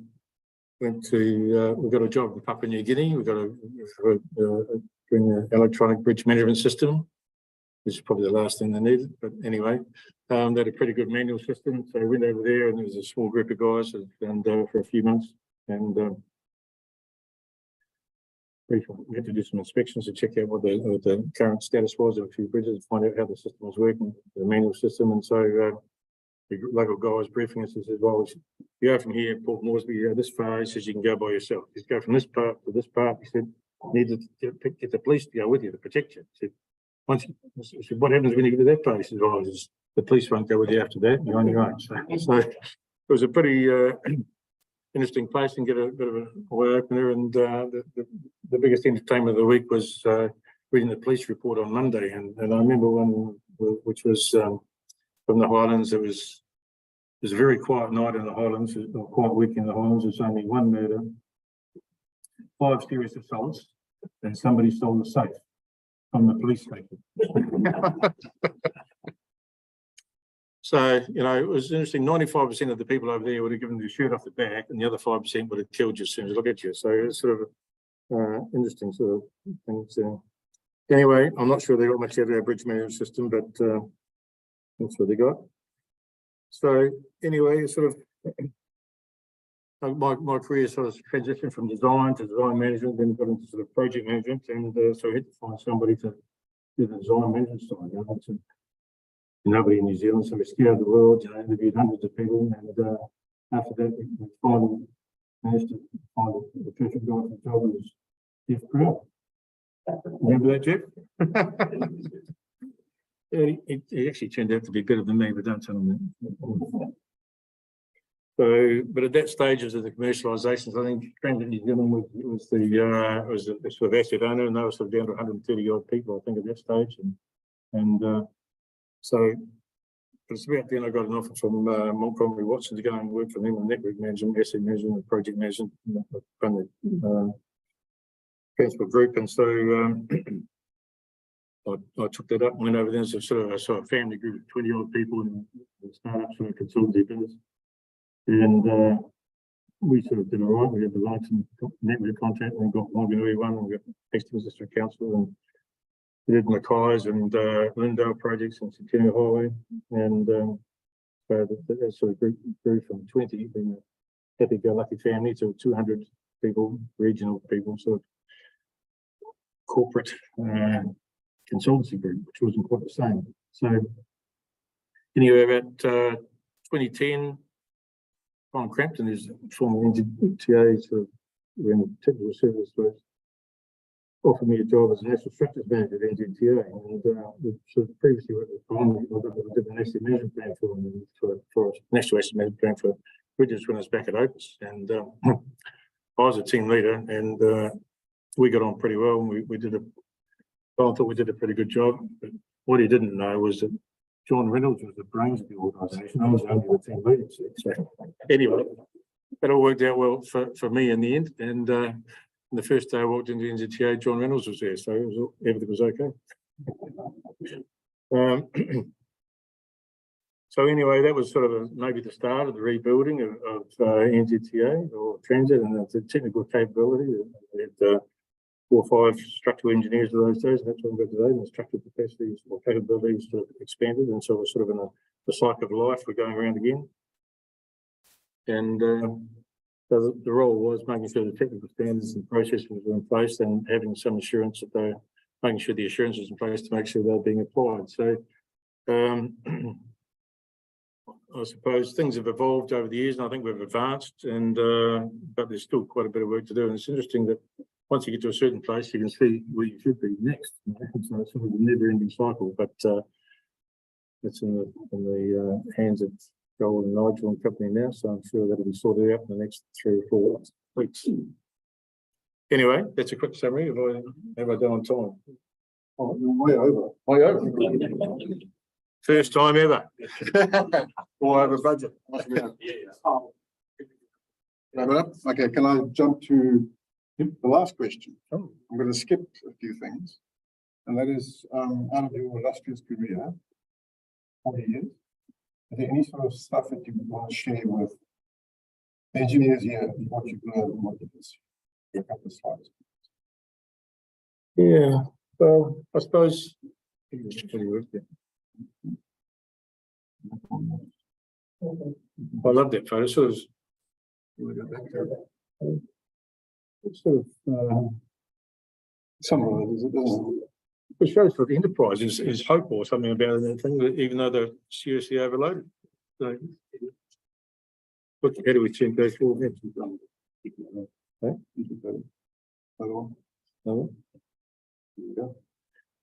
went to, we got a job in Papua New Guinea. We got to bring an electronic bridge management system, which is probably the last thing they needed. But anyway, they had a pretty good manual system. So we went over there and there was a small group of guys and for a few months. And we had to do some inspections to check out what the current status was of a few bridges, find out how the system was working, the manual system. And so the local guy was briefing us and said, well, you go from here, Port Moresby, this far. He says you can go by yourself. You go from this part to this part. He said, you need to get the police to go with you to protect you. He said, what happens when you get to that part? He said, oh, the police won't go with you after that. You're on your own. So it was a pretty interesting place and get a bit of a eye opener. And the biggest entertainment of the week was reading the police report on Monday. And I remember one which was from the Highlands. It was a very quiet night in the Highlands, or quiet week in the Highlands. There's only one murder, 5 serious assaults, and somebody stole the safe from the police station. So, it was interesting. 95% of the people over there would have given their shirt off the back, and the other 5% would have killed you as soon as they look at you. So it's sort of interesting sort of things. Anyway, I'm not sure they got much out of our bridge management system, but that's what they got. So anyway, sort of my career sort of transitioned from design to design management, then got into sort of project management, and so I had to find somebody to do the design management side. Nobody in New Zealand, so we scoured the world, interviewed hundreds of people, and after that, we finally managed to find the perfect guy for the job. Was Jeff Crow. Remember that, Jeff? He actually turned out to be better than me, but don't tell him that. So, but at that stage of the commercialisations, I think Transit New Zealand was the sort of asset owner, and they were sort of down to 130 odd people, I think, at that stage, and so it's about then I got an offer from Montgomery Watson to go and work for them in network management, asset management, and project management from the transport group. And so I took that up and went over there. So I saw a family group of 20 odd people and startup sort of consultancy business. And we sort of did all right. We had the license network contract, and we got Wanganui one, and we got Hastings District Council, and we did Mackay's and Lindale projects and Centennial Highway, and so that sort of grew from 20 being a happy-go-lucky family to 200 people, regional people, sort of corporate consultancy group, which wasn't quite the same. So anyway, about 2010, Ron Crampton is former NZTA, sort of ran the technical service for us, offered me a job as an asset structures manager at NZTA, and sort of previously worked with Panmure. I did an asset management plan for national asset management plan for bridges when I was back at Opus, and I was a team leader, and we got on pretty well. And I thought we did a pretty good job, but what he didn't know was that John Reynolds was the brains of the organisation. I was only the team leader. So anyway, that all worked out well for me in the end, and the first day I walked into NZTA, John Reynolds was there, so everything was okay. So anyway, that was sort of maybe the start of the rebuilding of NZTA or transit and the technical capability. We had 4 or 5 structural engineers of those days. That's what we've got today. And the structural capacities or capabilities sort of expanded, and so we're sort of in the cycle of life. We're going around again, and so the role was making sure the technical standards and processes were in place, and having some assurance that they're making sure the assurance is in place to make sure they're being applied. So. I suppose things have evolved over the years, and I think we've advanced, and but there's still quite a bit of work to do. And it's interesting that once you get to a certain place, you can see where you should be next. So it's sort of a never-ending cycle, but it's in the hands of Joel and Nigel and company now. So I'm sure that'll be sorted out in the next 3 or 4 weeks. Anyway, that's a quick summary. Have I done on time? Oh, you're way over. Way over. First time ever. Or over budget. Okay, can I jump to the last question? Oh. I'm going to skip a few things. And that is, out of your illustrious career, 40 years, is there any sort of stuff that you would want to share with engineers here, what you've learned and what you can see? A couple of slides. Yeah, well, I suppose. I love that photo. Sort of, Summarizes it, doesn't it shows that the enterprise is hope or something about that thing, even though they're seriously overloaded. So, how do we change those forward?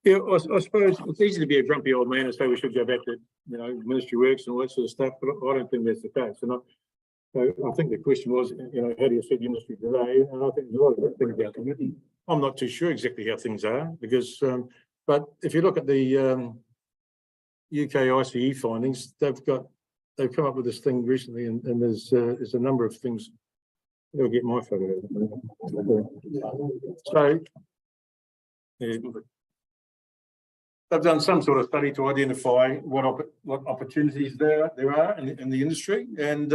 Yeah, I suppose it's easy to be a grumpy old man and say we should go back to, ministry works and all that sort of stuff, but I don't think that's the case. And I think the question was, how do you see the industry today? And I think there's a lot of good things about it. I'm not too sure exactly how things are because, but if you look at the UK ICE findings, they've come up with this thing recently, and there's a number of things. I'll get my photo. So. Yeah. They've done some sort of study to identify what opportunities there are in the industry, and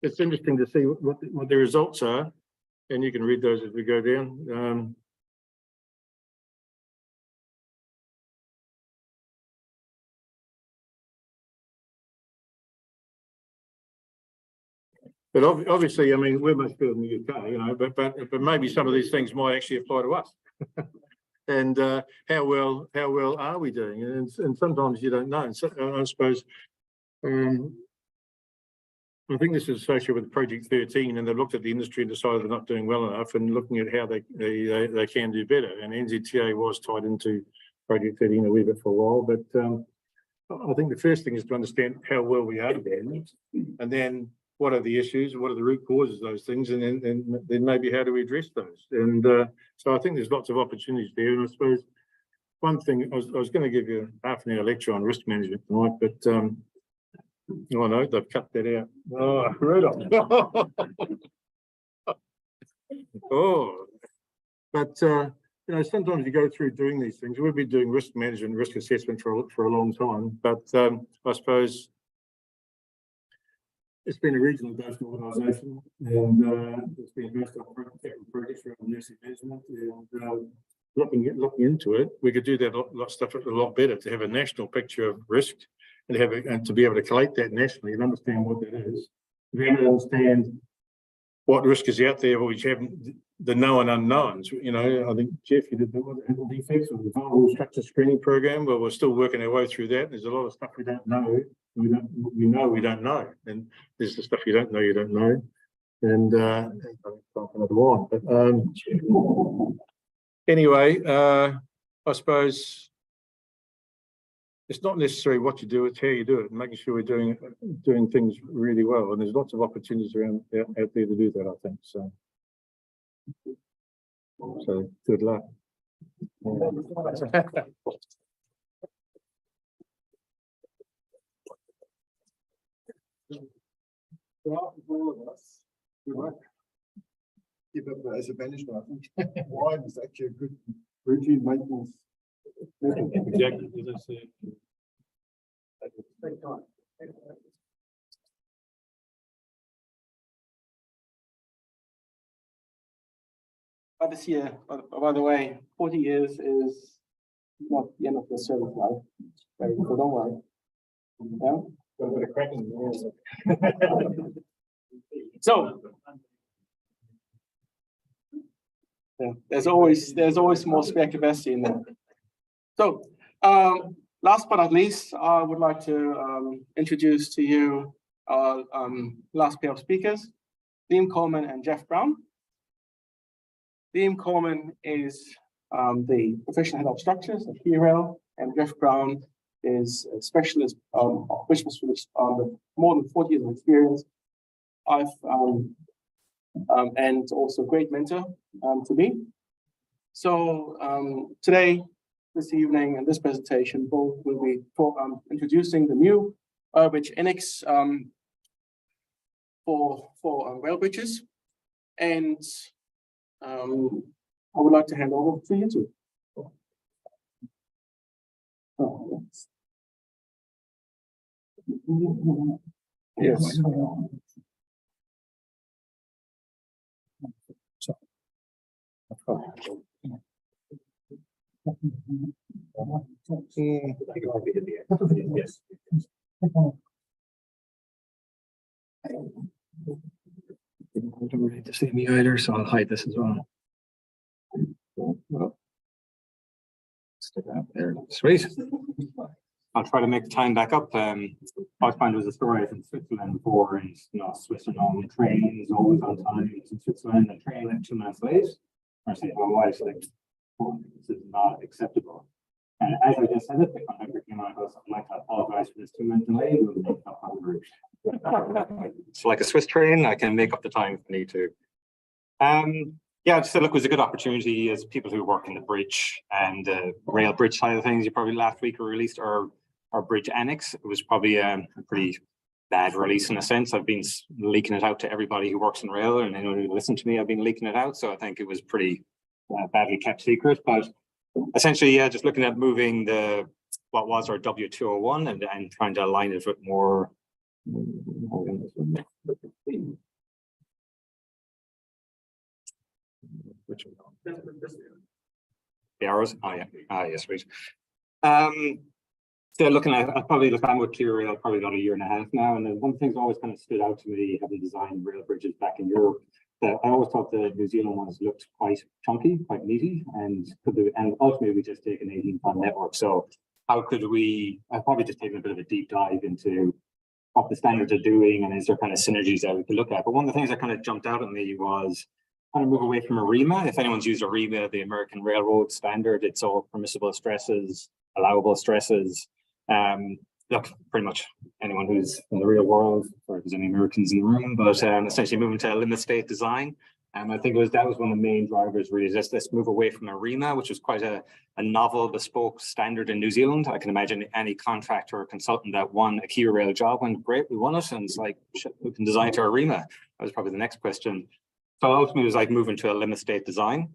it's interesting to see what the results are, and you can read those as we go down. But obviously, I mean, we're much better in the UK, but maybe some of these things might actually apply to us. And how well are we doing? And sometimes you don't know. And so, I suppose I think this is associated with Project 13, and they've looked at the industry and decided they're not doing well enough, and looking at how they can do better. And NZTA was tied into Project 13 a wee bit for a while, but I think the first thing is to understand how well we are doing, and then what are the issues, what are the root causes of those things, and then maybe how do we address those? And so I think there's lots of opportunities there. And I suppose one thing, I was going to give you a half an hour lecture on risk management tonight, but oh no, they've cut that out. Oh, Rudolph. Oh, but sometimes you go through doing these things. We've been doing risk management, risk assessment for a long time, but I suppose it's been a regionally based organisation, and it's been based on projects around asset management. And looking into it, we could do that lot of stuff a lot better to have a national picture of risk, and to be able to collate that nationally and understand what that is. To be able to understand what risk is out there, which haven't the known unknowns. I think Jeff, you did the defects of the vulnerable structure screening program. Well, we're still working our way through that. There's a lot of stuff we don't know. We don't know, and there's the stuff you don't know, and another one. But anyway, I suppose it's not necessarily what you do; it's how you do it, and making sure we're doing things really well. And there's lots of opportunities around out there to do that, I think. So good luck. all of us, we might keep up as a management. I think wine is actually a good routine maintenance. Exactly. But this year, by the way, 40 years is not the end of the service life. Right? So don't worry. Yeah. So yeah, there's always more spare capacity in there. So last but not least, I would like to introduce to you our last pair of speakers, Liam Coleman and Jeff Brown. Liam Coleman is the professional head of structures at KiwiRail, and Jeff Brown is a specialist business with more than 40 years of experience. And also a great mentor to me. So today, this evening, in this presentation, both will be introducing the new bridge Annex for rail bridges, and I would like to hand over to you two. Oh, yes. I don't really to see me either, so I'll hide this as well. Stick that there. Sweet. I'll try to make the time back up. I find there's a story in Switzerland before, and Swiss are known the train is always on time. It's in Switzerland, the train like 2 minutes late. I say to my wife, like, oh, this is not acceptable. And as I just said it, the contractor came out and goes, I'd like to apologize for this 2 minute delay. We'll make up on the route. It's like a Swiss train, I can make up the time if I need to. Yeah, just look, it was a good opportunity as people who work in the bridge and rail bridge side of things. You probably last week we released our bridge Annex. It was probably a pretty bad release in a sense. I've been leaking it out to everybody who works in rail, and anyone who listened to me, I've been leaking it out. So I think it was pretty badly kept secret. But essentially, yeah, just looking at moving what was our W201 and trying to align it with more. Which one? The arrows? Oh yeah. Ah yes, right. So looking at, I'm with KiwiRail probably about 1.5 years now, and one of the things that always kind of stood out to me, having designed rail bridges back in Europe, that I always thought the New Zealand ones looked quite chunky, quite meaty, and ultimately we just take an 18-ton network. So how could we? I've probably just taken a bit of a deep dive into what the standards are doing, and is there kind of synergies that we could look at. But one of the things that kind of jumped out at me was kind of move away from ARIMA. If anyone's used ARIMA, the American Railroad Standard, it's all permissible stresses, allowable stresses. Look, pretty much anyone who's in the real world, or if there's any Americans in the room, but essentially moving to a limit state design. I think that was one of the main drivers, really, is let's move away from ARIMA, which was quite a novel, bespoke standard in New Zealand. I can imagine any contractor or consultant that won a KiwiRail job went, great, we won it, and it's like, shit, we can design to ARIMA. That was probably the next question. So ultimately it was like moving to a limit state design.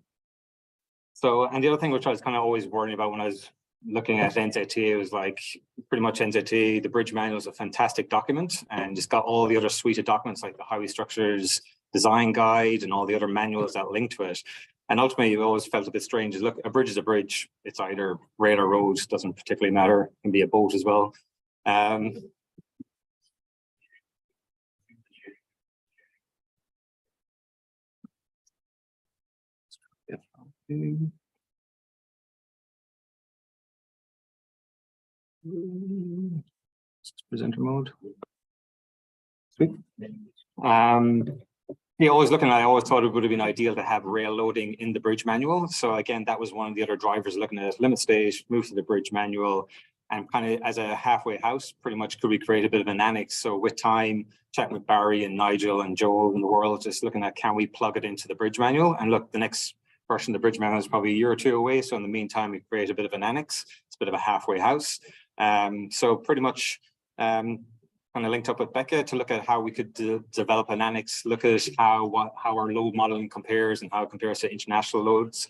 So, and the other thing which I was kind of always worrying about when I was looking at NZTA, it was like pretty much NZTA, the bridge manual is a fantastic document, and just got all the other suite of documents like the highway structures design guide and all the other manuals that link to it. And ultimately it always felt a bit strange. Look, a bridge is a bridge. It's either rail or road, doesn't particularly matter. It can be a boat as well. Presenter mode. Sweet. Yeah, I always thought it would have been ideal to have rail loading in the bridge manual. So again, that was one of the other drivers looking at limit state, move to the bridge manual, and kind of as a halfway house, pretty much could we create a bit of an annex? So with time, chatting with Barry and Nigel and Joel in the world, just looking at can we plug it into the bridge manual? And look, the next version of the bridge manual is probably 1 year or 2 away. So in the meantime, we create a bit of an annex. It's a bit of a halfway house. So pretty much kind of linked up with Becca to look at how we could develop an annex, look at how our load modeling compares and how it compares to international loads.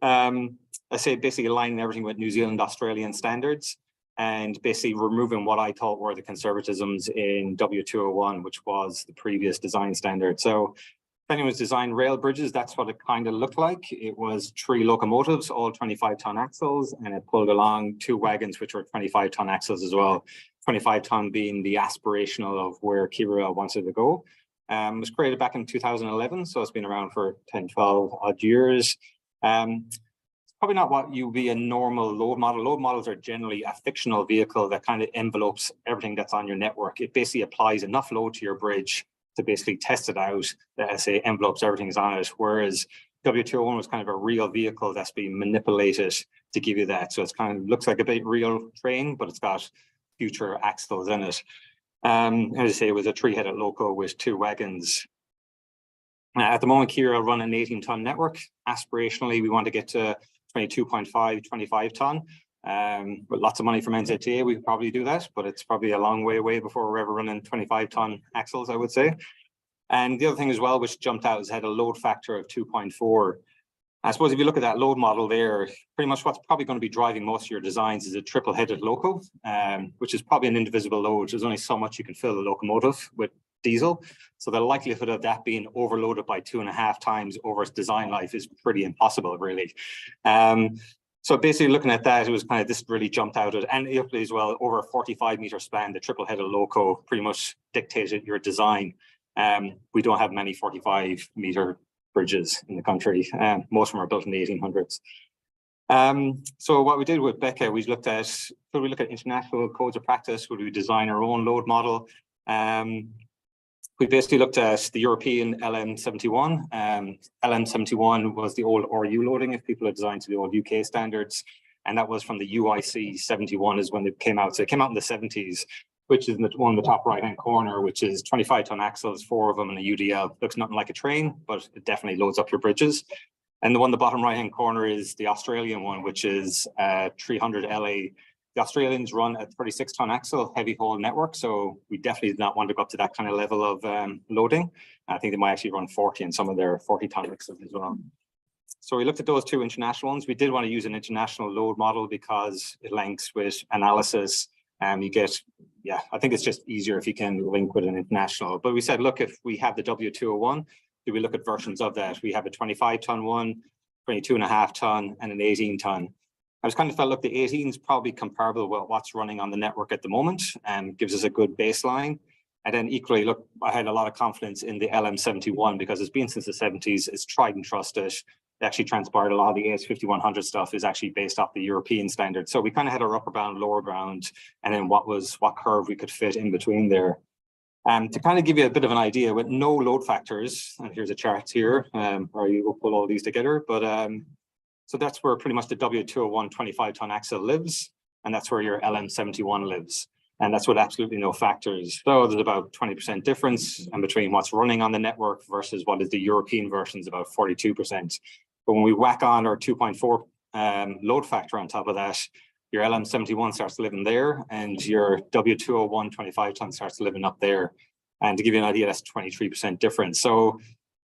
I say basically aligning everything with New Zealand, Australian standards. and basically removing what I thought were the conservatisms in W201, which was the previous design standard. So if anyone's designed rail bridges, that's what it kind of looked like. It was 3 locomotives, all 25-ton axles, and it pulled along 2 wagons, which were 25-ton axles as well. 25-ton being the aspirational of where KiwiRail wanted to go. It was created back in 2011, so it's been around for 10, 12 odd years. It's probably not what you be a normal load model. Load models are generally a fictional vehicle that kind of envelopes everything that's on your network. It basically applies enough load to your bridge to basically test it out, that say envelopes everything's on it. Whereas W201 was kind of a real vehicle that's being manipulated to give you that. So it's kind of looks like a bit real train, but it's got future axles in it. As I say, it was a 3-headed loco with 2 wagons. At the moment, KiwiRail run an 18-ton network. Aspirationally, we want to get to 22.5, 25-ton. With lots of money from NZTA, we could probably do that, but it's probably a long way away before we're ever running 25-ton axles, I would say. And the other thing as well, which jumped out, is it had a load factor of 2.4. I suppose if you look at that load model there, pretty much what's probably going to be driving most of your designs is a triple-headed loco, which is probably an indivisible load. There's only so much you can fill the locomotive with diesel. So the likelihood of that being overloaded by 2.5 times over its design life is pretty impossible, really. So basically looking at that, it was kind of, this really jumped out at, and as well, over a 45-meter span, the triple-headed loco pretty much dictated your design. We don't have many 45-meter bridges in the country. Most of them are built in the 1800s. So what we did with Becca, we looked at, could we look at international codes of practice? Would we design our own load model? We basically looked at the European LM71. LM71 was the old RU loading, if people are designed to the old UK standards. And that was from the UIC 71 is when it came out. So it came out in the 70s, which is in the one in the top right-hand corner, which is 25-ton axles, 4 of them in a UDL. Looks nothing like a train, but it definitely loads up your bridges. And the one in the bottom right-hand corner is the Australian one, which is 300 LA. The Australians run a 36-ton axle heavy haul network, so we definitely did not want to go up to that kind of level of loading. I think they might actually run 40 in some of their 40-ton axles as well. So we looked at those 2 international ones. We did want to use an international load model because it links with analysis. You get, yeah, I think it's just easier if you can link with an international. But we said, look, if we have the W201, do we look at versions of that? We have a 25-ton one, 22.5-ton, and an 18-ton. I just kind of felt, look, the 18 is probably comparable with what's running on the network at the moment and gives us a good baseline. And then equally, look, I had a lot of confidence in the LM71 because it's been since the 70s, it's tried and trusted. It actually transpired a lot of the AS5100 stuff is actually based off the European standard. So we kind of had our upper bound, lower bound, and then what curve we could fit in between there. To kind of give you a bit of an idea, with no load factors, and here's a chart here, or you will pull all these together, but so that's where pretty much the W201 25-ton axle lives, and that's where your LM71 lives. And that's with absolutely no factors. So there's about 20% difference in between what's running on the network versus what is the European version is about 42%. But when we whack on our 2.4 load factor on top of that, your LM71 starts living there and your W201 25-ton starts living up there. And to give you an idea, that's 23% difference. So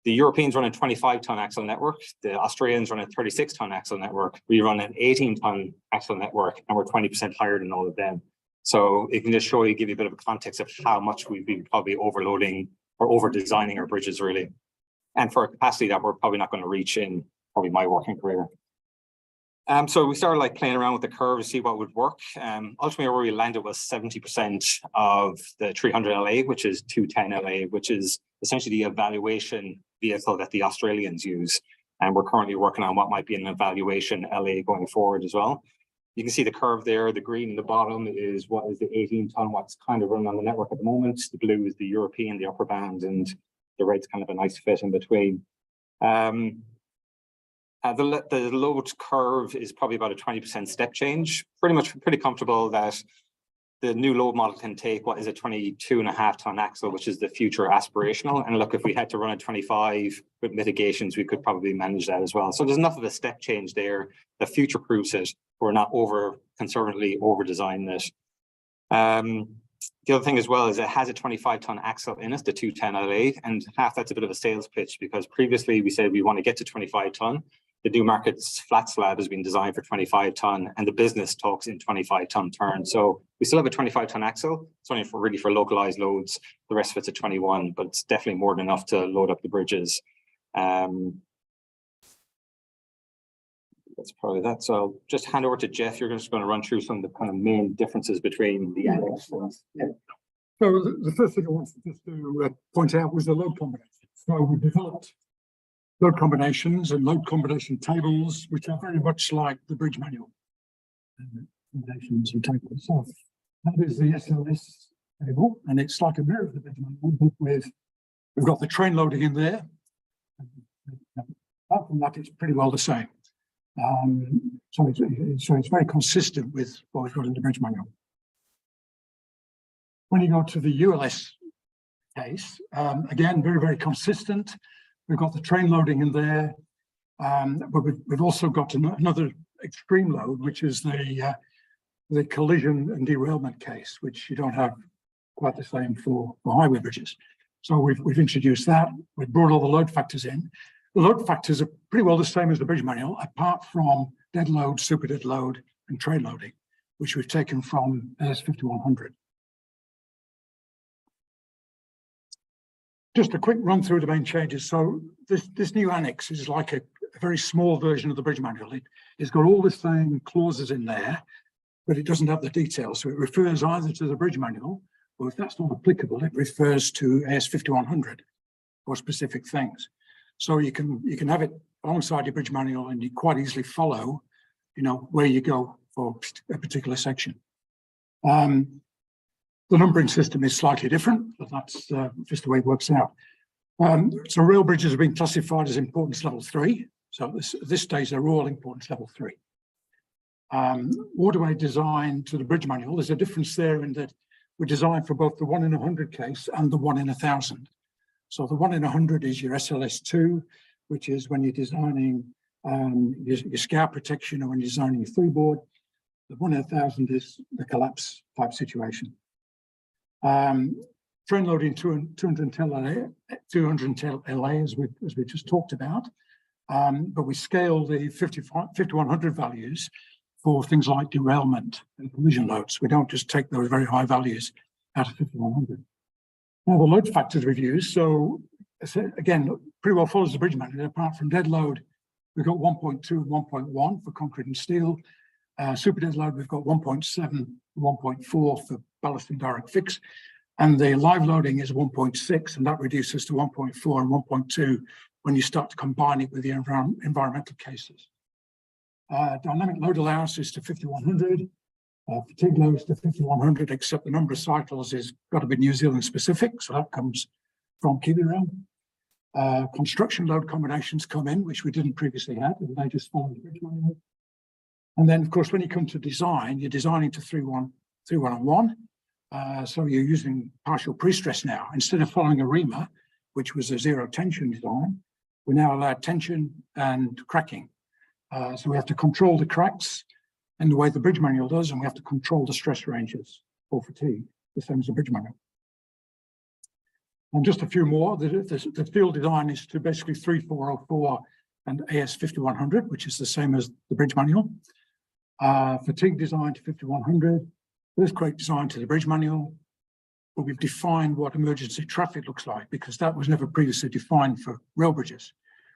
the Europeans run a 25-ton axle network. The Australians run a 36-ton axle network. We run an 18-ton axle network, and we're 20% higher than all of them. So it can just show you, give you a bit of a context of how much we've been probably overloading or over designing our bridges really. And for a capacity that we're probably not going to reach in probably my working career. So we started like playing around with the curve to see what would work. Ultimately where we landed was 70% of the 300 LA, which is 210 LA, which is essentially the evaluation vehicle that the Australians use. And we're currently working on what might be an evaluation LA going forward as well. You can see the curve there. The green in the bottom is what is the 18-ton, what's kind of running on the network at the moment. The blue is the European, the upper band, and the red's kind of a nice fit in between. The load curve is probably about a 20% step change. Pretty comfortable that the new load model can take what is a 22.5-ton axle, which is the future aspirational. And look, if we had to run a 25 with mitigations, we could probably manage that as well. So there's enough of a step change there that future-proofs it. We're not conservatively over-designing it. The other thing as well is it has a 25-ton axle in it, the 210 LA, and half that's a bit of a sales pitch because previously we said we want to get to 25-ton. The Newmarket's flat slab has been designed for 25 ton, and the business talks in 25 ton turns. So we still have a 25 ton axle. It's only for really for localized loads. The rest of it's a 21, but it's definitely more than enough to load up the bridges. That's probably that. So I'll just hand over to Jeff. You're just going to run through some of the kind of main differences between the Annex ones. Yeah. So the first thing I wanted just to point out was the load combination. So we developed load combinations and load combination tables, which are very much like the bridge manual. Combinations and tables. So that is the SLS table, and it's like a mirror of the bridge manual. We've got the train loading in there. Apart from that, it's pretty well the same. So it's very consistent with what we've got in the bridge manual. When you go to the ULS case, again, very, very consistent. We've got the train loading in there, but we've also got another extreme load, which is the collision and derailment case, which you don't have quite the same for highway bridges. So we've introduced that. We've brought all the load factors in. The load factors are pretty well the same as the bridge manual, apart from dead load, super dead load, and train loading, which we've taken from AS 5100. Just a quick run through the main changes. So this new annex is like a very small version of the bridge manual. It's got all the same clauses in there, but it doesn't have the details. So it refers either to the bridge manual, or if that's not applicable, it refers to AS 5100 for specific things. So you can have it alongside your bridge manual, and you quite easily follow, where you go for a particular section. The numbering system is slightly different, but that's just the way it works out. So rail bridges have been classified as importance level 3. So at this stage, they're all importance level 3. Waterway design to the bridge manual, there's a difference there in that we're designed for both the 1 in 100 case and the 1 in 1,000. So the 1 in 100 is your SLS2, which is when you're designing your scour protection or when you're designing your freeboard. The 1 in 1,000 is the collapse type situation. Train loading 210 LA as we just talked about, but we scale the 5100 values for things like derailment and collision loads. We don't just take those very high values out of 5100. Now the load factors we've used, so again, pretty well follows the bridge manual. Apart from dead load, we've got 1.2 and 1.1 for concrete and steel. Super dead load, we've got 1.7, 1.4 for ballast and direct fix. And the live loading is 1.6, and that reduces to 1.4 and 1.2 when you start to combine it with the environmental cases. Dynamic load allowances to 5100. Fatigue loads to 5100, except the number of cycles is got to be New Zealand specific, so that comes from KiwiRail. Construction load combinations come in, which we didn't previously have, and they just follow the bridge manual. And then, of course, when you come to design, you're designing to 3.1. So you're using partial pre-stress now. Instead of following a reamer, which was a zero tension design, we now allow tension and cracking. So we have to control the cracks in the way the bridge manual does, and we have to control the stress ranges for fatigue, the same as the bridge manual. And just a few more, the field design is to basically 3404 and AS 5100, which is the same as the bridge manual. Fatigue design to 5100, earthquake design to the bridge manual, but we've defined what emergency traffic looks like because that was never previously defined for rail bridges.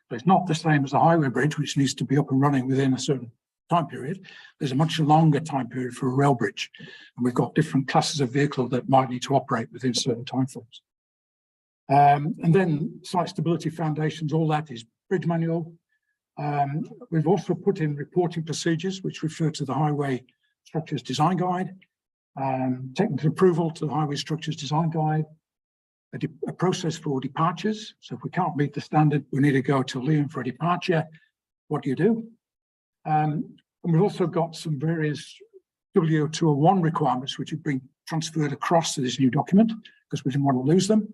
So it's not the same as a highway bridge, which needs to be up and running within a certain time period. There's a much longer time period for a rail bridge, and we've got different classes of vehicle that might need to operate within certain timeframes. And then site stability foundations, all that is bridge manual. We've also put in reporting procedures, which refer to the Highway Structures Design Guide, technical approval to the Highway Structures Design Guide, a process for departures. So if we can't meet the standard, we need to go to Liam for a departure. What do you do? And we've also got some various W201 requirements, which have been transferred across to this new document because we didn't want to lose them.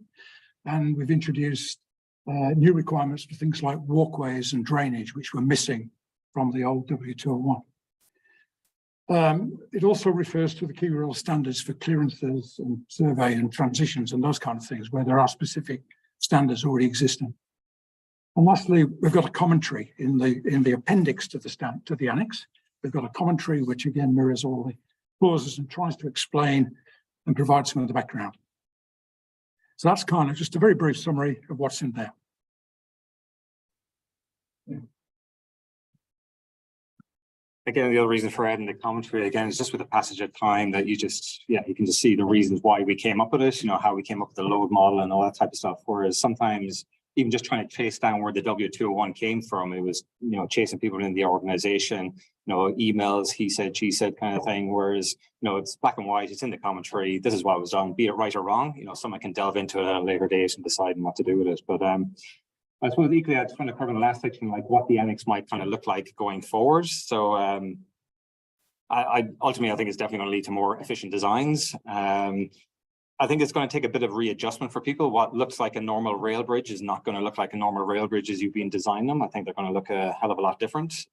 And we've introduced new requirements for things like walkways and drainage, which were missing from the old W201. It also refers to the KiwiRail standards for clearances and survey and transitions and those kind of things, where there are specific standards already existing. And lastly, we've got a commentary in the appendix to the annex. We've got a commentary which again mirrors all the clauses and tries to explain and provide some of the background. So that's kind of just a very brief summary of what's in there. Again, the other reason for adding the commentary again is just with the passage of time that you can just see the reasons why we came up with it, how we came up with the load model and all that type of stuff. Whereas sometimes even just trying to trace down where the W201 came from, it was, chasing people in the organization, emails, he said, she said kind of thing. Whereas, it's black and white, it's in the commentary. This is what was done, be it right or wrong. Someone can delve into it at a later date and decide what to do with it. But I suppose equally, I just want to cover in the last section, like what the annex might kind of look like going forward. So I ultimately, I think it's definitely going to lead to more efficient designs. I think it's going to take a bit of readjustment for people. What looks like a normal rail bridge is not going to look like a normal rail bridge as you've been designing them. I think they're going to look a hell of a lot different.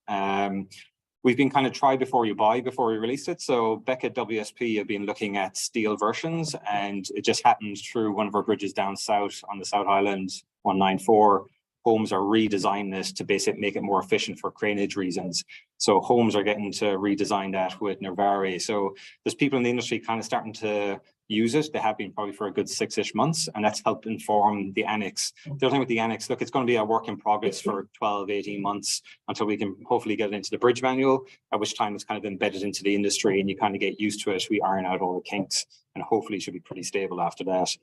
We've been kind of try before you buy before we released it. So Beckett WSP have been looking at steel versions, and it just happened through one of our bridges down south on the South Island 194. Homes are redesigning this to basically make it more efficient for craneage reasons. So homes are getting to redesign that with Nervari. So there's people in the industry kind of starting to use it. They have been probably for a good 6-ish months, and that's helped inform the annex. The other thing with the annex, look, it's going to be a work in progress for 12, 18 months until we can hopefully get it into the bridge manual, at which time it's kind of embedded into the industry and you kind of get used to it. We iron out all the kinks and hopefully it should be pretty stable after that.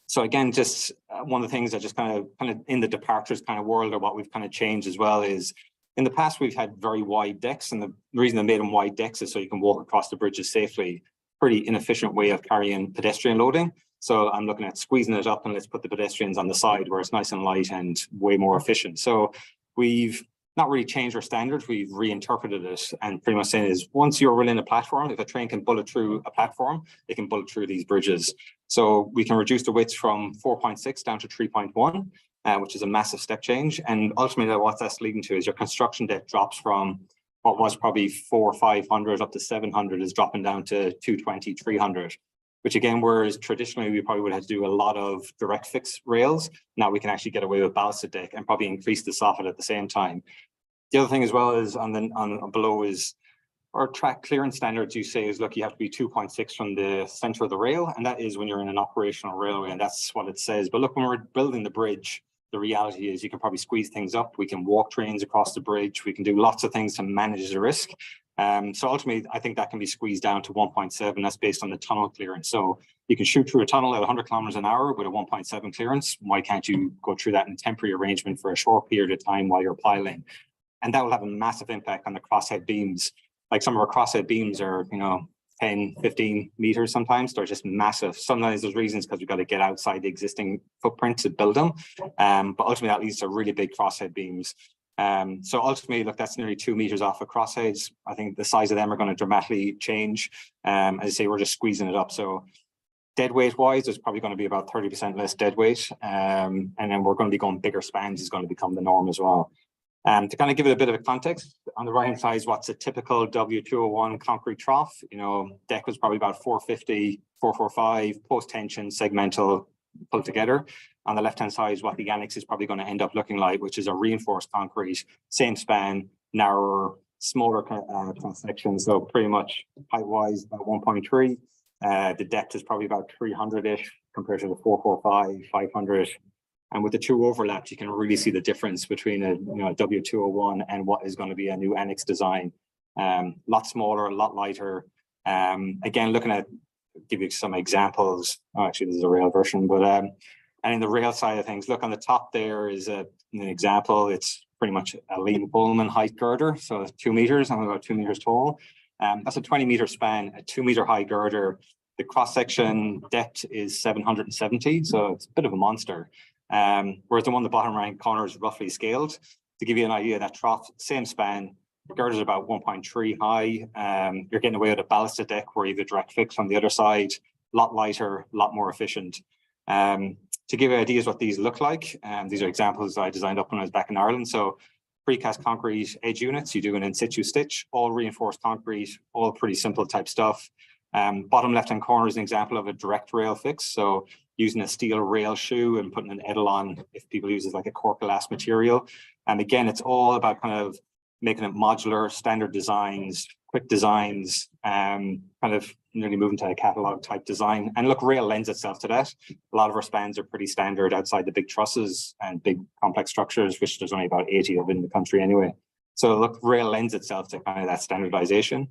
So again, just one of the things that just kind of in the departures kind of world, or what we've kind of changed as well, is in the past we've had very wide decks, and the reason they made them wide decks is so you can walk across the bridges safely. Pretty inefficient way of carrying pedestrian loading. So I'm looking at squeezing it up and let's put the pedestrians on the side where it's nice and light and way more efficient. So we've not really changed our standards, we've reinterpreted it, and pretty much saying is once you're within a platform, if a train can bullet through a platform, it can bullet through these bridges. So we can reduce the width from 4.6 down to 3.1, which is a massive step change. And ultimately what that's leading to is your construction debt drops from what was probably 400 or 500 up to 700 is dropping down to 220, 300, which again, whereas traditionally we probably would have to do a lot of direct fix rails. Now we can actually get away with ballasted deck and probably increase the soffit at the same time. The other thing as well is on below is our track clearance standards. You say is, look, you have to be 2.6 from the center of the rail, and that is when you're in an operational railway, and that's what it says. But look, when we're building the bridge, the reality is you can probably squeeze things up. We can walk trains across the bridge. We can do lots of things to manage the risk. So ultimately, I think that can be squeezed down to 1.7. That's based on the tunnel clearance. So you can shoot through a tunnel at 100 kilometers an hour with a 1.7 clearance. Why can't you go through that in temporary arrangement for a short period of time while you're piling? And that will have a massive impact on the crosshead beams. Like some of our crosshead beams are, 10, 15 meters sometimes. They're just massive. Sometimes there's reasons because we've got to get outside the existing footprint to build them. But ultimately that leads to really big crosshead beams. So ultimately, look, that's nearly 2 meters off of crossheads. I think the size of them are going to dramatically change. As I say, we're just squeezing it up. So dead weight wise, there's probably going to be about 30% less dead weight. And then we're going to be going bigger spans is going to become the norm as well. To kind of give it a bit of a context, on the right hand side is what's a typical W201 concrete trough. Deck was probably about 450, 445, post tension, segmental, pulled together. On the left hand side is what the annex is probably going to end up looking like, which is a reinforced concrete, same span, narrower, smaller cross sections. So pretty much height wise about 1.3. The depth is probably about 300-ish compared to the 445, 500. And with the two overlaps, you can really see the difference between a W201 and what is going to be a new annex design. Lot smaller, a lot lighter. Again, looking at, give you some examples. Oh, actually, this is a rail version, but and in the rail side of things, look on the top there is an example. It's pretty much a Liam Bowman height girder, so it's 2 meters. I'm about 2 meters tall. That's a 20-meter span, a 2-meter high girder. The cross section depth is 770, so it's a bit of a monster. Whereas the one in the bottom right corner is roughly scaled. To give you an idea, that trough, same span, girders about 1.3 high. You're getting away with a ballasted deck where you have a direct fix on the other side, a lot lighter, a lot more efficient. To give you ideas what these look like, these are examples I designed up when I was back in Ireland. So precast concrete edge units, you do an in situ stitch, all reinforced concrete, all pretty simple type stuff. Bottom left-hand corner is an example of a direct rail fix. So using a steel rail shoe and putting an edel on if people use it like a cork glass material. And again, it's all about kind of making it modular, standard designs, quick designs, kind of nearly moving to a catalog type design. And look, rail lends itself to that. A lot of our spans are pretty standard outside the big trusses and big complex structures, which there's only about 80 of in the country anyway. So look, rail lends itself to kind of that standardization.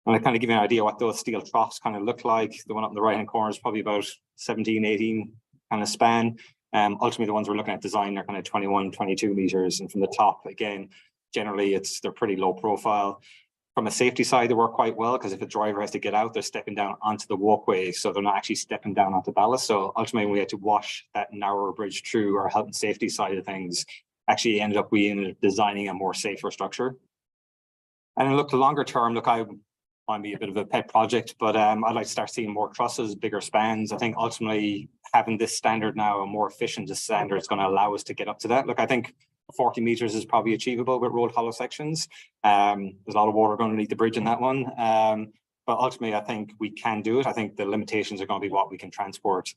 And I kind of give you an idea what those steel troughs kind of look like. The one up in the right hand corner is probably about 17, 18 kind of span. Ultimately, the ones we're looking at design are kind of 21, 22 meters. And from the top, again, generally they're pretty low profile. From a safety side, they work quite well because if a driver has to get out, they're stepping down onto the walkway. So they're not actually stepping down onto ballast. So ultimately, when we had to wash that narrower bridge through our health and safety side of things, actually ended up designing a more safer structure. And then look, longer term, look, I might be a bit of a pet project, but I'd like to start seeing more trusses, bigger spans. I think ultimately having this standard now, a more efficient standard, is going to allow us to get up to that. Look, I think 40 meters is probably achievable with rolled hollow sections. There's a lot of water going underneath the bridge in that one. But ultimately, I think we can do it. I think the limitations are going to be what we can transport.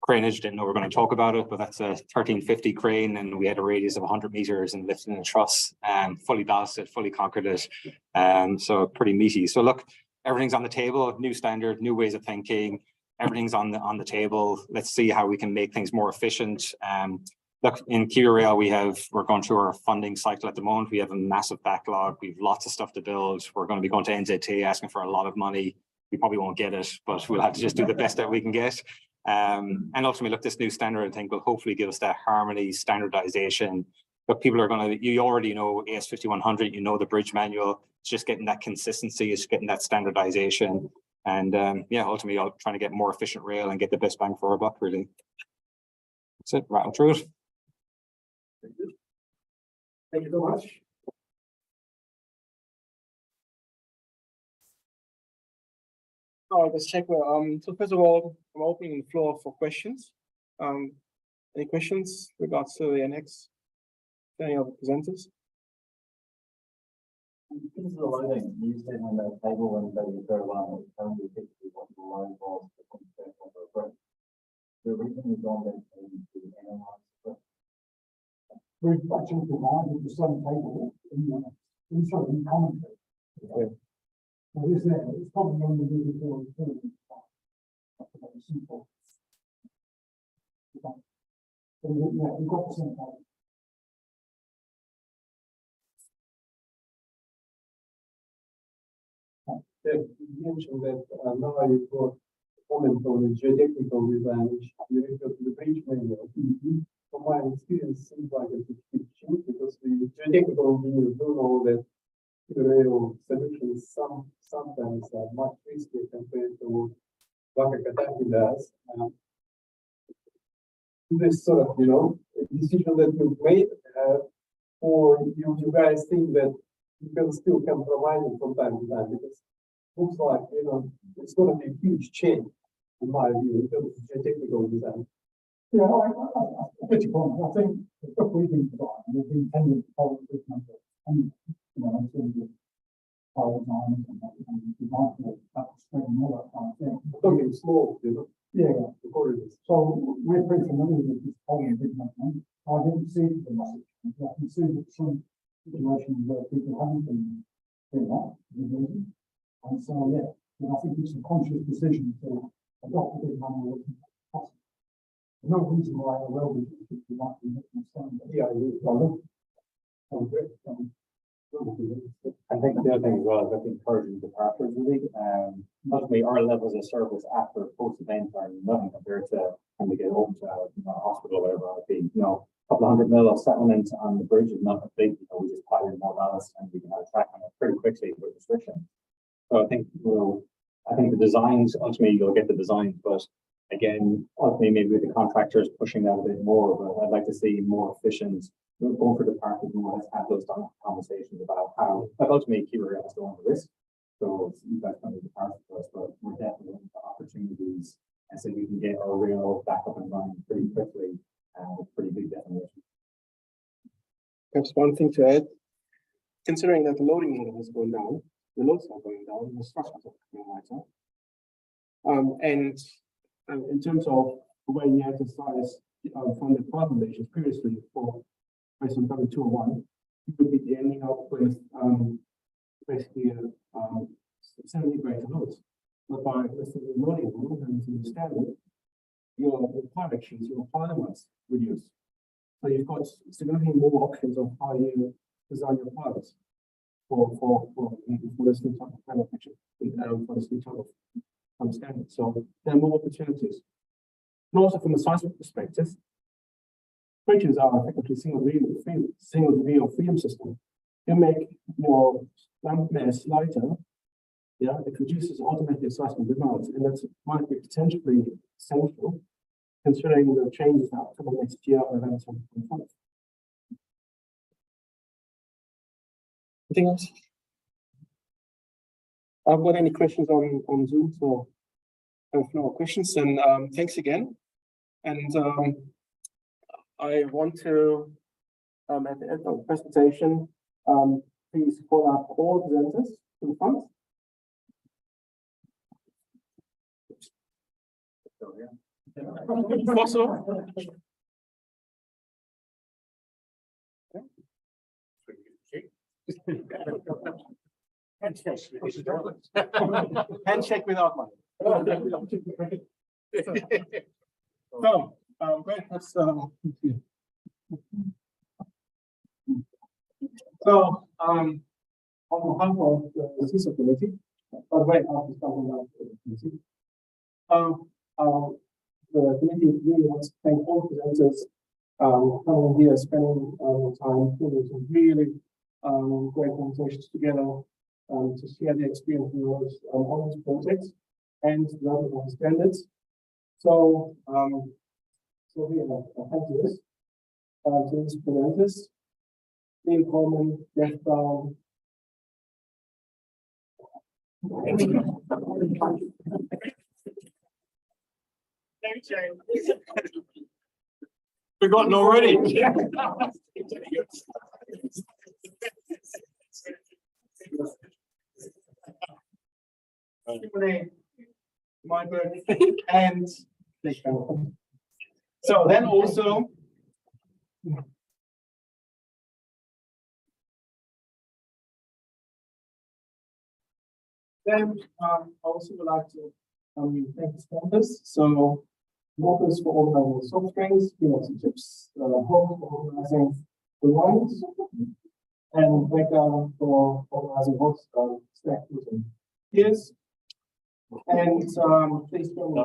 Craneage, didn't know we were going to talk about it, but that's a 1350 crane, and we had a radius of 100 meters and lifted in a truss, fully ballasted, fully concreted, so pretty meaty. So look, everything's on the table, new standard, new ways of thinking, everything's on the table. Let's see how we can make things more efficient. Look, in KiwiRail, we're going through our funding cycle at the moment. We have a massive backlog. We have lots of stuff to build. We're going to be going to NZT asking for a lot of money. We probably won't get it, but we'll have to just do the best that we can get. And ultimately, look, this new standard, I think, will hopefully give us that harmony, standardization. But people are going to, you already know AS 5100, you know the bridge manual. It's just getting that consistency, it's getting that standardization. And yeah, ultimately, I'll try to get more efficient rail and get the best bang for our buck, really. That's it, rattle through it. Thank you so much. All right, let's check. So first of all, I'm opening the floor for questions. Any questions regards to the annex? Any other presenters? This is the loading. You said on that table when you go along, it's only effectively what the load was for contract on the bridge. The reason is on that to analyze it. We've actually provided the same table in commentary. Okay. So is there, it's probably only really for simple. So yeah, we've got the same table. You mentioned that now you've got a comment on the geotechnical design, which you refer to the bridge manual. From my experience, it seems like it's a big change because the geotechnical engineers do know that KiwiRail solutions sometimes are much riskier compared to what a Kataki does. This sort of, decision that you've made, or you guys think that you can still compromise it from time to time, because it looks like, it's going to be a huge change, in my view, in terms of geotechnical design. Yeah, I get your point. I think the stuff we've been providing, we've been tending to follow this number. And, in terms of power design and design for that spring and all that kind of thing. Something small, Yeah, the corridors. So we're pretty familiar with this whole big movement. I didn't see the message. I can see that some situations where people haven't been doing that, and so yeah, I think it's a conscious decision to adopt a big manual. No reason why a railway might be making a standard. Yeah, I think the other thing as well is that encouraging departures really. Ultimately, our levels of service after post-event are nothing compared to when we get home to a hospital or whatever it might be. A couple of $100 million of settlement on the bridge is not a big. We just pile in more ballast and we can have a track on it pretty quickly with restriction. So I think the designs, ultimately you'll get the designs, but again, ultimately maybe with the contractors pushing that a bit more, but I'd like to see more efficient, going for department more, let's have those conversations about how, ultimately KiwiRail has to own the risk. So you guys come to the department for us, but we're definitely looking for opportunities and so we can get our rail back up and running pretty quickly with pretty big definition. Perhaps one thing to add, considering that the loading level is going down, the loads are going down, the structures are becoming lighter. And in terms of the way you exercise from the plant relations previously for based on W201, you would be ending up with basically 70 greater loads. But by the loading rule and the standard, your pile actions, your pile ones reduce. So you've got significantly more options of how you design your piles for this new type of panel picture, for this new type of standard. So there are more opportunities. And also from a size perspective, bridges are effectively single degree of freedom system. You make your lump mass lighter, yeah, it reduces automatic seismic demands, and that might be potentially essential considering the changes that are coming next year around 2025. Anything else? I've got any questions on Zoom, so if no questions, then thanks again. And I want to, at the end of the presentation, please call up all presenters to the front. Also, handshake without money. So, great. Let's so, on behalf of the CISO committee, by the way, after starting out the committee, the committee really wants to thank all presenters coming here, spending time, putting some really great conversations together to share their experience on this project and development of the standards. So, so here, thank you to these presenters, Ian Coleman, Jeff Brown. Forgotten already. Simoné, Myburgh, and so then also then I also would like to thank the sponsors. So Motors for organizing soft drinks, peanuts and chips, Home for organizing the wines, and Becca for organizing hot snack food and beers. And please join me.